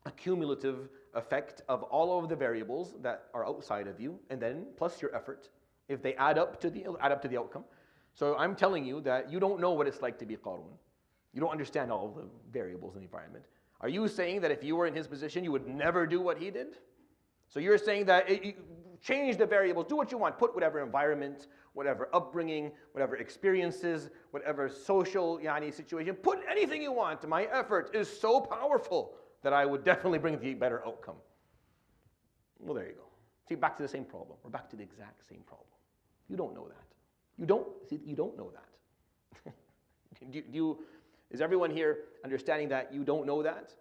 accumulative effect of all of the variables that are outside of you, and then plus your effort, if they add up to the outcome. So I'm telling you that you don't know what it's like to be Qarun. You don't understand all of the variables in the environment. Are you saying that if you were in his position, you would never do what he did? So you're saying that change the variables, do what you want, put whatever environment, whatever upbringing, whatever experiences, whatever social situation, put anything you want. My effort is so powerful that I would definitely bring the better outcome. Well, there you go. See, back to the same problem. We're back to the exact same problem. You don't know that. You don't know that. Is everyone here understanding that you don't know that?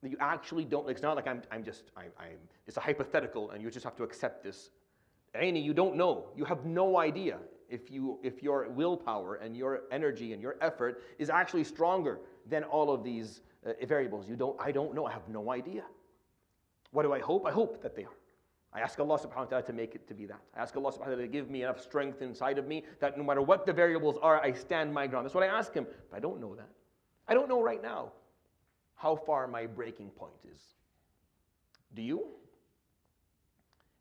That you actually don't, it's not like it's a hypothetical and you just have to accept this. Aini, you don't know. You have no idea if your willpower and your energy and your effort is actually stronger than all of these variables. I don't know. I have no idea. What do I hope? I hope that they are. I ask Allah subhanahu wa ta'ala to make it to be that. I ask Allah subhanahu wa ta'ala to give me enough strength inside of me that no matter what the variables are, I stand my ground. That's what I ask Him. But I don't know that. I don't know right now how far my breaking point is. Do you?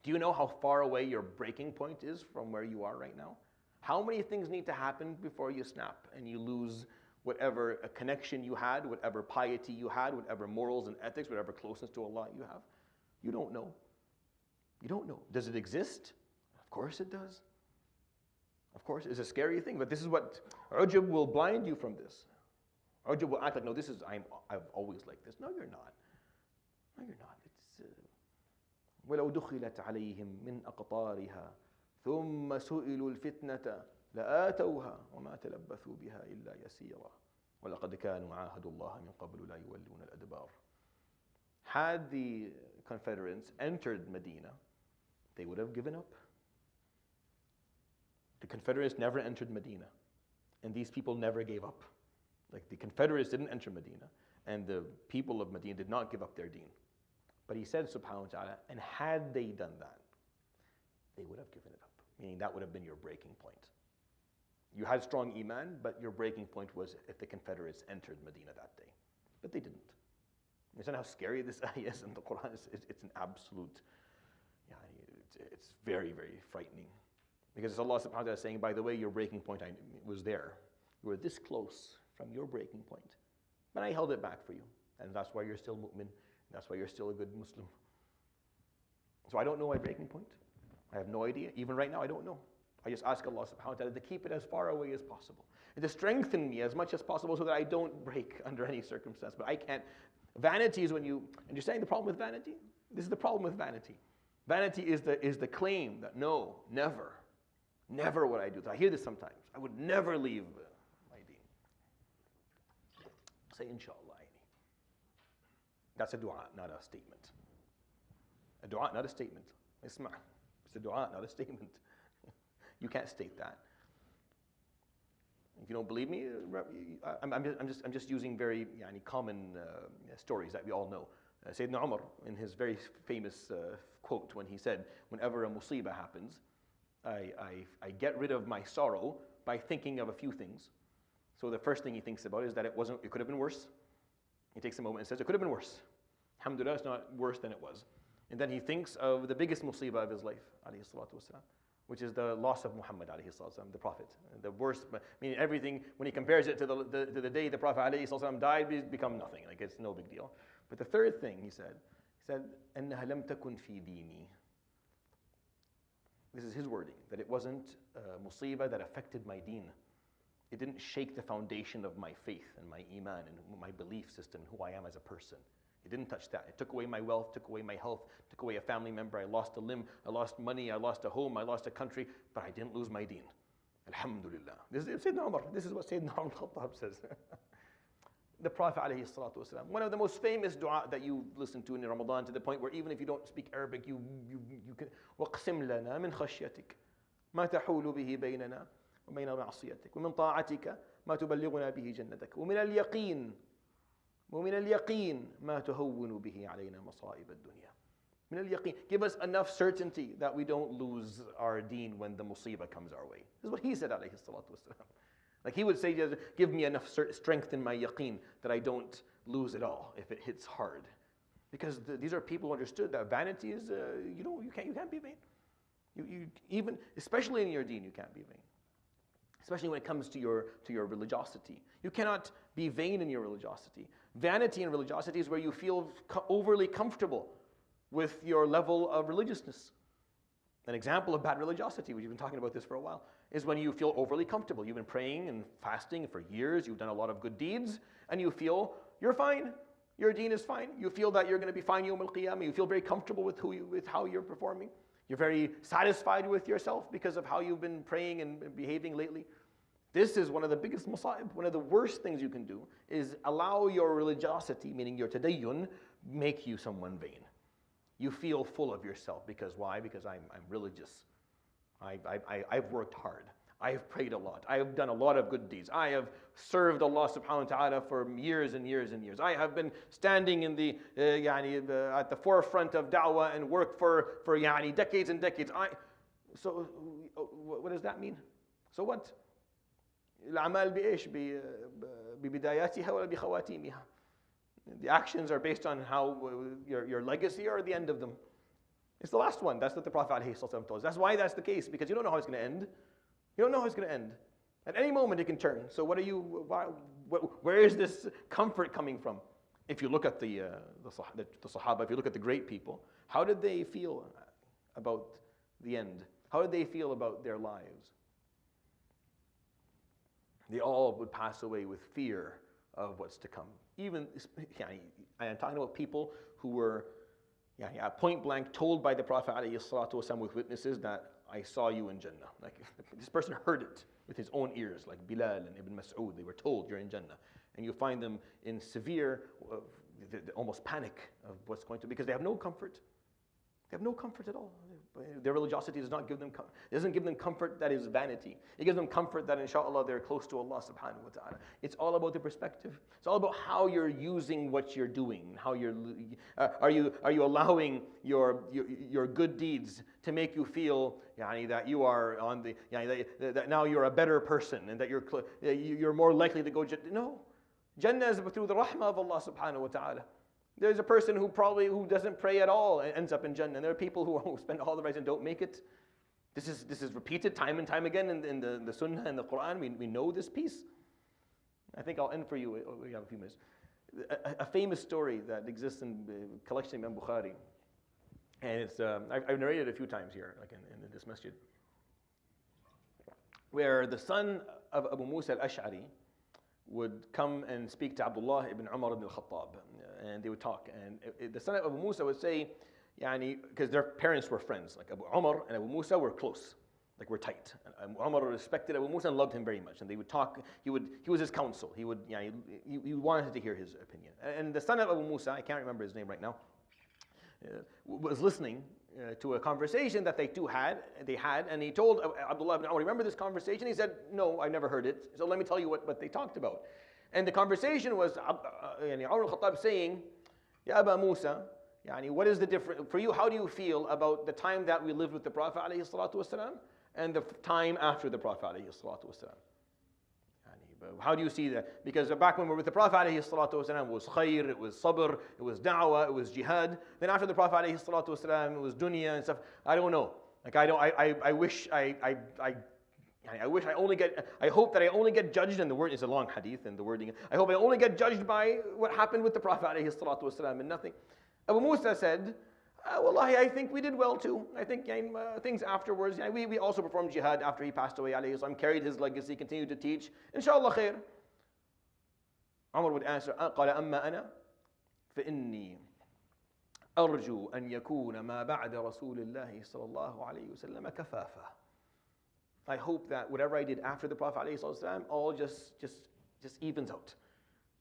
Do you know how far away your breaking point is from where you are right now? How many things need to happen before you snap and you lose whatever a connection you had, whatever piety you had, whatever morals and ethics, whatever closeness to Allah you have? You don't know. You don't know. Does it exist? Of course it does. Of course, it's a scary thing, but this is what Ujub will blind you from this. Ujub will act like, no, I'm always like this. No, you're not. No, you're not. It's وَلَوْ دُخِلَتْ عَلَيْهِمْ مِنْ أَقْطَارِهَا ثُمَّ سُئِلُوا الْفِتْنَةَ لَآتَوْهَا وَمَا تَلَبَّثُوا بِهَا إِلَّا يَسِيرًا وَلَقَدْ كَانُوا عَاهَدُوا اللَّهَ مِنْ قَبْلُ لَا يُوَلُّونَ الْأَدْبَارَ. Had the Confederates entered Medina, they would have given up. The Confederates never entered Medina, and these people never gave up. Like the Confederates didn't enter Medina, and the people of Medina did not give up their deen. But He said, subhanahu wa ta'ala, and had they done that, they would have given it up. Meaning that would have been your breaking point. You had strong iman, but your breaking point was if the Confederates entered Medina that day. But they didn't. You understand how scary this ayah is in the Quran? It's an absolute, it's very, very frightening. Because it's Allah subhanahu wa ta'ala saying, by the way, your breaking point was there. You were this close from your breaking point. But I held it back for you. And that's why you're still mu'min. That's why you're still a good Muslim. So I don't know my breaking point. I have no idea. Even right now, I don't know. I just ask Allah subhanahu wa ta'ala to keep it as far away as possible. And to strengthen me as much as possible so that I don't break under any circumstance. But I can't. Vanity is when you understand the problem with vanity? This is the problem with vanity. Vanity is the claim that no, never would I do that. I hear this sometimes. I would never leave my deen. Say inshallah. That's a dua, not a statement. A dua, not a statement. It's a dua, not a statement. You can't state that. If you don't believe me, I'm just using very common stories that we all know. Sayyidina Umar, in his very famous quote, when he said, whenever a musibah happens, I get rid of my sorrow by thinking of a few things. So the first thing he thinks about is that it could have been worse. He takes a moment and says, it could have been worse. Alhamdulillah, it's not worse than it was. And then he thinks of the biggest musibah of his life, alayhi salatu wasalam, which is the loss of Muhammad, alayhi salatu wasalam, the Prophet. The worst, meaning everything, when he compares it to the day the Prophet alayhi salatu wasalam died, it's become nothing. Like it's no big deal. But the third thing he said, أَنَّهَا لَمْ تَكُنْ فِي دِينِي. This is his wording, that it wasn't a musibah that affected my deen. It didn't shake the foundation of my faith and my iman and my belief system and who I am as a person. It didn't touch that. It took away my wealth, took away my health, took away a family member. I lost a limb, I lost money, I lost a home, I lost a country, but I didn't lose my deen. Alhamdulillah. This is Sayyidina Umar. This is what Sayyidina Umar al-Khattab says. The Prophet alayhi salatu wasalam, one of the most famous dua that you listen to in Ramadan, to the point where even if you don't speak Arabic, you can وَقْسِمْ لَنَا مِنْ خَشْيَتِكَ مَا تَحُولُ بِهِ بَيْنَنَا وَبَيْنَ مَعْصِيَتِكَ وَمِنْ طَاعَتِكَ مَا تُبَلِّغُنَا بِهِ جَنَّتَكَ وَمِنَ الْيَقِينِ مَا تُهَوِّنُ بِهِ عَلَيْنَا مَصَائِبَ الدُّنْيَا. من اليقين. Give us enough certainty that we don't lose our deen when the musibah comes our way. This is what he said, alayhi salatu wasalam. Like he would say, give me enough strength in my yaqeen that I don't lose it all if it hits hard. Because these are people who understood that vanity is, you can't be vain. You even, especially in your deen, you can't be vain. Especially when it comes to your religiosity. You cannot be vain in your religiosity. Vanity in religiosity is where you feel overly comfortable with your level of religiousness. An example of bad religiosity, we've been talking about this for a while, is when you feel overly comfortable. You've been praying and fasting for years, you've done a lot of good deeds, and you feel you're fine. Your deen is fine. You feel that you're going to be fine Yawm al-Qiyamah. You feel very comfortable with how you're performing. You're very satisfied with yourself because of how you've been praying and behaving lately. This is one of the biggest masa'ib. One of the worst things you can do is allow your religiosity, meaning your tadayyun, make you someone vain. You feel full of yourself. Because why? Because I'm religious. I've worked hard. I've prayed a lot. I have done a lot of good deeds. I have served Allah subhanahu wa ta'ala for years and years and years. I have been standing in at the forefront of da'wah and worked for decades and decades. So what does that mean? So what? الأعمال بإيش ببداياتها ولا بخواتيمها. The actions are based on how your legacy or the end of them. It's the last one. That's what the Prophet ﷺ told us. That's why that's the case, because you don't know how it's going to end. You don't know how it's going to end. At any moment it can turn. So where is this comfort coming from? If you look at the Sahaba, if you look at the great people, how did they feel about the end? How did they feel about their lives? They all would pass away with fear of what's to come. Even, I'm talking about people who were point blank told by the Prophet ﷺ with witnesses that I saw you in Jannah. Like this person heard it with his own ears, like Bilal and Ibn Mas'ud. They were told you're in Jannah. And you find them in severe, almost panic of what's going to, because they have no comfort. They have no comfort at all. Their religiosity does not give them, doesn't give them comfort that is vanity. It gives them comfort that inshallah they're close to Allah subhanahu wa ta'ala. It's all about the perspective. It's all about how you're using what you're doing. How are you allowing your good deeds to make you feel that you are on the, that now you're a better person and that you're more likely to go Jannah. No. Jannah is through the rahmah of Allah subhanahu wa ta'ala. There's a person who doesn't pray at all and ends up in Jannah. And there are people who spend all the rights and don't make it. This is repeated time and time again in the Sunnah and the Quran. We know this piece. I think I'll end for you. We have a few minutes. A famous story that exists in the collection of Imam Bukhari. And it's I've narrated it a few times here, like in this masjid. Where the son of Abu Musa al-Ash'ari would come and speak to Abdullah ibn Umar ibn al-Khattab, and they would talk. And the son of Abu Musa would say, because their parents were friends, like Abu Umar and Abu Musa were close, like were tight. And Abu Umar respected Abu Musa and loved him very much, and they would talk. He was his counsel. He wanted to hear his opinion. And the son of Abu Musa, I can't remember his name right now, was listening to a conversation that they had, and he told Abdullah ibn Umar, remember this conversation? He said, no, I never heard it, so let me tell you what they talked about. And the conversation was Umar al-Khattab saying, Ya Aba Musa, what is the difference, for you, how do you feel about the time that we lived with the Prophet ﷺ and the time after the Prophet ﷺ? How do you see that? Because back when we were with the Prophet ﷺ, it was khair, it was sabr, it was da'wah, it was jihad. Then after the Prophet ﷺ, it was dunya and stuff. I don't know. Like I wish I hope that I only get judged, and the word is a long hadith and the wording. I hope I only get judged by what happened with the Prophet ﷺ and nothing. Abu Musa said, Wallahi, I think we did well too. I think things afterwards, we also performed jihad after he passed away, carried his legacy, continued to teach. Inshallah khair. Umar would answer, قال أما أنا فإني أرجو أن يكون ما بعد رسول الله صلى الله عليه وسلم كفافة. I hope that whatever I did after the Prophet ﷺ all just evens out.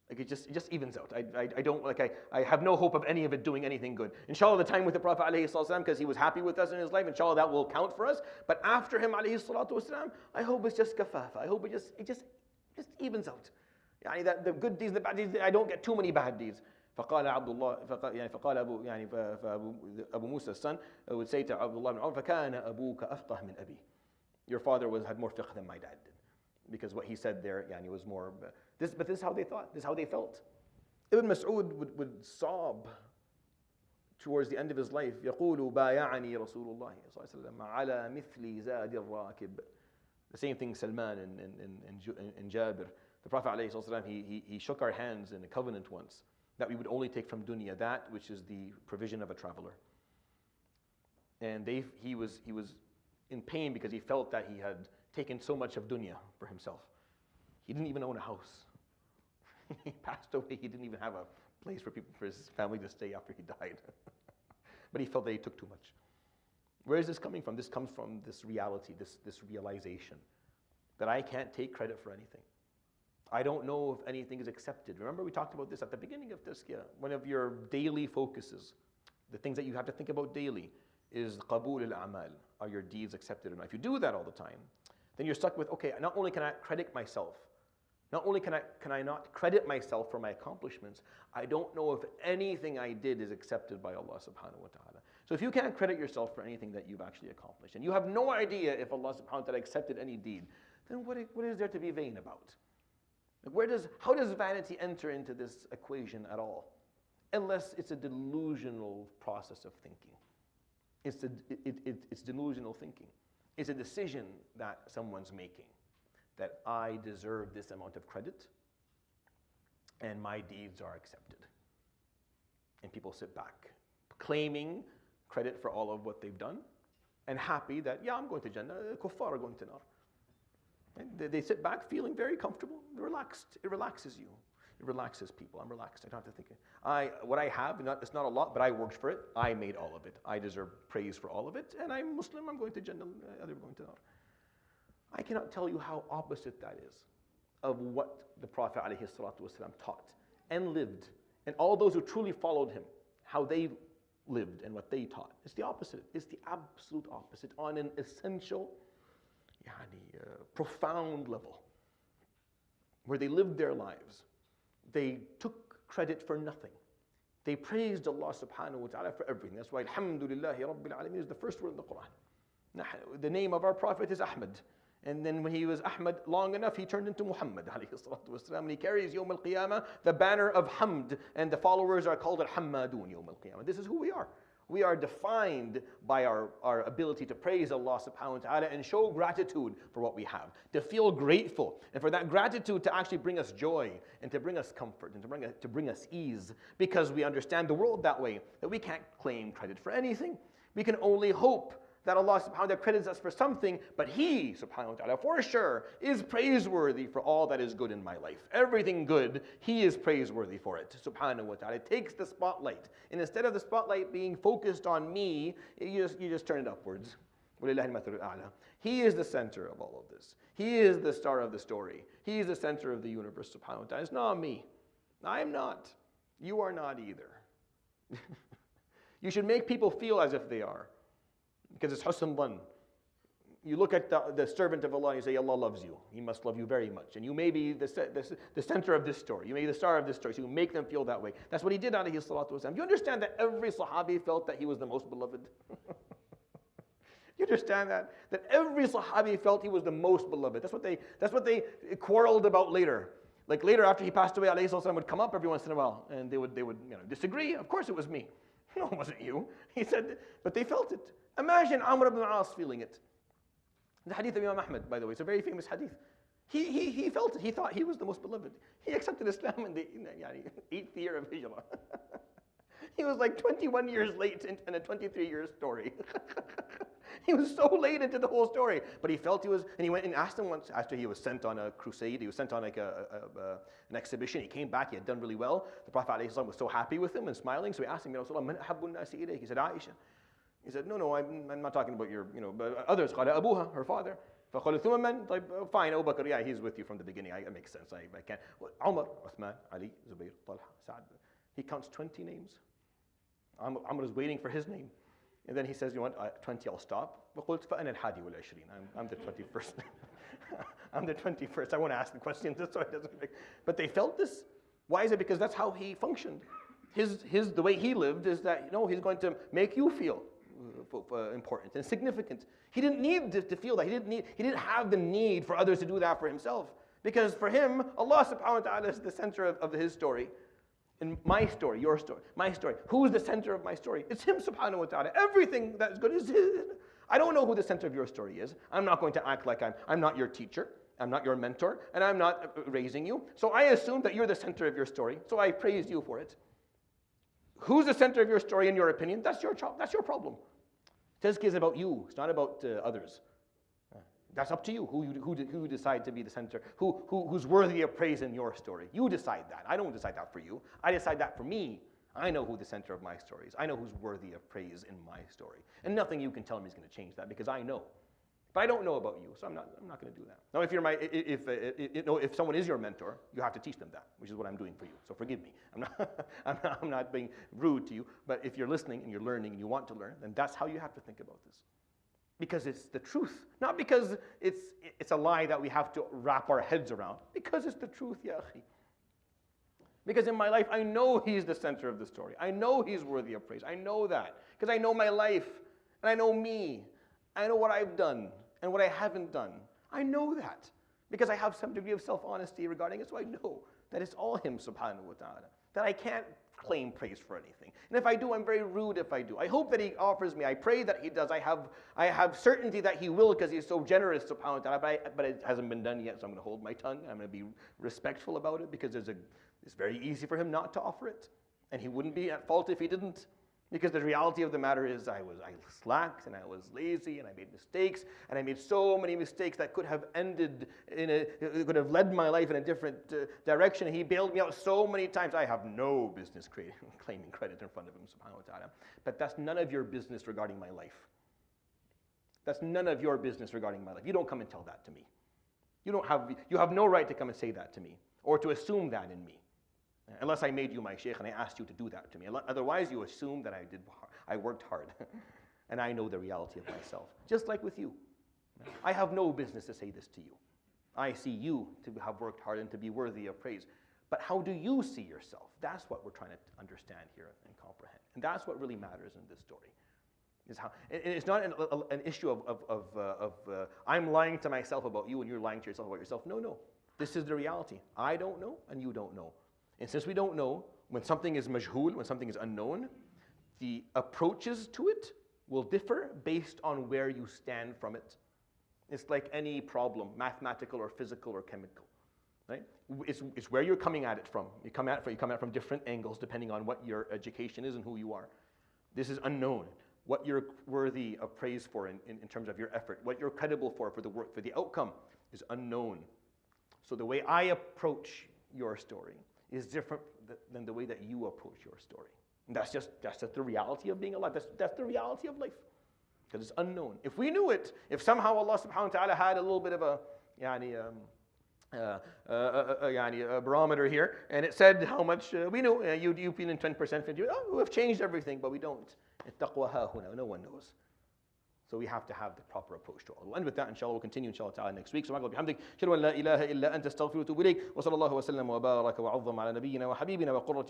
Like it just evens out. I don't I have no hope of any of it doing anything good. Inshallah, the time with the Prophet ﷺ, because he was happy with us in his life, inshallah that will count for us. But after him ﷺ, I hope it's just kafafa. I hope it just evens out. That the good deeds, the bad deeds, I don't get too many bad deeds. فقال عبد الله فقال أبو موسى son would say to Abdullah ibn Umar, فكان أبوك أفقه من أبي. Your father had more fiqh than my dad did, because what he said there, was more. But this is how they thought. This is how they felt. Ibn Mas'ud would sob towards the end of his life. يقول بايعني رسول الله صلى الله عليه وسلم على مثل زاد الراكب. The same thing Salman and Jabir. The Prophet ﷺ, he shook our hands in a covenant once that we would only take from dunya that which is the provision of a traveler. And he was in pain because he felt that he had taken so much of dunya for himself. He didn't even own a house. He passed away. He didn't even have a place for his family to stay after he died. But he felt that he took too much. Where is this coming from? This comes from this reality, this realization that I can't take credit for anything. I don't know if anything is accepted. Remember we talked about this at the beginning of Tazkiyah. One of your daily focuses, the things that you have to think about daily, is qabul al-a'mal. Are your deeds accepted or not? If you do that all the time, then you're stuck with, okay, not only can I credit myself, not only can I not credit myself for my accomplishments, I don't know if anything I did is accepted by Allah subhanahu wa ta'ala. So if you can't credit yourself for anything that you've actually accomplished, and you have no idea if Allah subhanahu wa ta'ala accepted any deed, then what is there to be vain about? How does vanity enter into this equation at all? Unless it's a delusional process of thinking. It's delusional thinking. It's a decision that someone's making, that I deserve this amount of credit and my deeds are accepted. And people sit back, claiming credit for all of what they've done and happy that, I'm going to Jannah, kuffar are going to Nar. And they sit back feeling very comfortable, relaxed. It relaxes you. It relaxes people. I'm relaxed. I don't have to think. What I have, it's not a lot, but I worked for it. I made all of it. I deserve praise for all of it. And I'm Muslim. I'm going to Jannah. Others are going to Nar. I cannot tell you how opposite that is of what the Prophet ﷺ taught and lived. And all those who truly followed him, how they lived and what they taught. It's the opposite. It's the absolute opposite on an essential, profound level, where they lived their lives. They took credit for nothing. They praised Allah subhanahu wa ta'ala for everything. That's why Alhamdulillahi Rabbil Alameen is the first word in the Quran. The name of our Prophet is Ahmad. And then when he was Ahmad long enough, he turned into Muhammad alayhi salatu wasalam. And he carries Yawm al-Qiyamah, the banner of Hamd. And the followers are called al-Hammadun Yawm al-Qiyamah. This is who we are. We are defined by our ability to praise Allah subhanahu wa ta'ala and show gratitude for what we have. To feel grateful. And for that gratitude to actually bring us joy and to bring us comfort and to bring us ease. Because we understand the world that way. That we can't claim credit for anything. We can only hope that Allah subhanahu wa ta'ala credits us for something, but He subhanahu wa ta'ala for sure is praiseworthy for all that is good in my life. Everything good, He is praiseworthy for it, subhanahu wa ta'ala. It takes the spotlight. And instead of the spotlight being focused on me, you just turn it upwards. He is the center of all of this. He is the star of the story. He is the center of the universe, subhanahu wa ta'ala. It's not me. I am not. You are not either. You should make people feel as if they are. Because it's husn dhan. You look at the servant of Allah and you say, Allah loves you. He must love you very much. And you may be the center of this story. You may be the star of this story. So you make them feel that way. That's what he did, alayhi salatu wasalam. You understand that every Sahabi felt that he was the most beloved? You understand that? That every Sahabi felt he was the most beloved. That's what they quarreled about later. Like later after he passed away, alayhi salatu wasalam would come up every once in a while. And they would disagree. Of course it was me. No, it wasn't you. He said, but they felt it. Imagine Amr ibn al-As feeling it. The hadith of Imam Ahmad, by the way, it's a very famous hadith. He felt it. He thought he was the most beloved. He accepted Islam in the 8th year of Hijrah. He was like 21 years late in a 23-year story. He was so late into the whole story. But he felt he was, and he went and asked him once, after he was sent on a crusade, he was sent on like an exhibition. He came back, he had done really well. The Prophet ﷺ was so happy with him and smiling, so he asked him, Ya Rasulullah, man ahabbu an-nasi ilayk? He said, Aisha. He said, no, I'm not talking about your, but others. قال أبوها, her father. فقال ثم من? Fine, Abu Bakr, yeah, he's with you from the beginning. It makes sense. I can't. Umar, Uthman, Ali, Zubayr, Talha, Sa'd. He counts 20 names. Amr is waiting for his name. And then he says, you want 20, I'll stop. فقلت فأنا الحادي والعشرين. I'm the 21st. I'm the 21st. I won't ask the question, so it doesn't make. But they felt this. Why is it? Because that's how he functioned. The way he lived is that, he's going to make you feel important and significant. He didn't need to feel that. He didn't have the need for others to do that for himself. Because for him, Allah subhanahu wa ta'ala is the center of his story. And my story, your story, my story. Who's the center of my story? It's Him subhanahu wa ta'ala. Everything that's good is His. I don't know who the center of your story is. I'm not going to act like I'm not your teacher. I'm not your mentor. And I'm not raising you. So I assume that you're the center of your story. So I praise you for it. Who's the center of your story in your opinion? That's your problem. Tazkiyah is about you. It's not about others. That's up to you. Who you decide to be the center? Who's worthy of praise in your story? You decide that. I don't decide that for you. I decide that for me. I know who the center of my story is. I know who's worthy of praise in my story. And nothing you can tell me is going to change that because I know. But I don't know about you, so I'm not going to do that. Now, if someone is your mentor, you have to teach them that, which is what I'm doing for you. So forgive me. I'm not being rude to you. But if you're listening and you're learning and you want to learn, then that's how you have to think about this, because it's the truth, not because it's a lie that we have to wrap our heads around. Because it's the truth, ya akhi. Because in my life, I know He's the center of the story. I know He's worthy of praise. I know that because I know my life and I know me. I know what I've done and what I haven't done. I know that because I have some degree of self-honesty regarding it, so I know that it's all Him subhanahu wa ta'ala, that I can't claim praise for anything. And if I do, I'm very rude if I do. I hope that He offers me. I pray that He does. I have certainty that He will because He's so generous subhanahu wa ta'ala, but it hasn't been done yet, so I'm going to hold my tongue. I'm going to be respectful about it because it's very easy for Him not to offer it. And He wouldn't be at fault if He didn't. Because the reality of the matter is I slacked and I was lazy and I made mistakes and I made so many mistakes that could have could have led my life in a different direction. He bailed me out so many times. I have no business claiming credit in front of Him subhanahu wa ta'ala. But that's none of your business regarding my life. That's none of your business regarding my life. You don't come and tell that to me. You have no right to come and say that to me or to assume that in me. Unless I made you my shaykh and I asked you to do that to me. Otherwise, you assume that I worked hard. And I know the reality of myself. Just like with you. I have no business to say this to you. I see you to have worked hard and to be worthy of praise. But how do you see yourself? That's what we're trying to understand here and comprehend. And that's what really matters in this story. Is how, and it's not an issue of I'm lying to myself about you and you're lying to yourself about yourself. No, no. This is the reality. I don't know and you don't know. And since we don't know, when something is majhul, when something is unknown, the approaches to it will differ based on where you stand from it. It's like any problem, mathematical or physical or chemical. Right? It's where you're coming at it from. You come at it from different angles depending on what your education is and who you are. This is unknown. What you're worthy of praise for in terms of your effort, what you're credible for the work, for the outcome is unknown. So the way I approach your story is different than the way that you approach your story. And that's just the reality of being alive. That's the reality of life. Because it's unknown. If we knew it, if somehow Allah subhanahu wa ta'ala had a little bit of a barometer here, and it said how much we know, you feel in 10%, 50%, we've changed everything, but we don't. التقوى ها هنا, no one knows. So we have to have the proper approach to Allah. And with that, inshallah, we'll continue inshallah ta'ala next week. سبحانك وبحمدك أشهد أن لا إله إلا أنت أستغفرك وأتوب إليك وصلى الله وسلم وبارك وعظم على نبينا وحبيبنا وقرة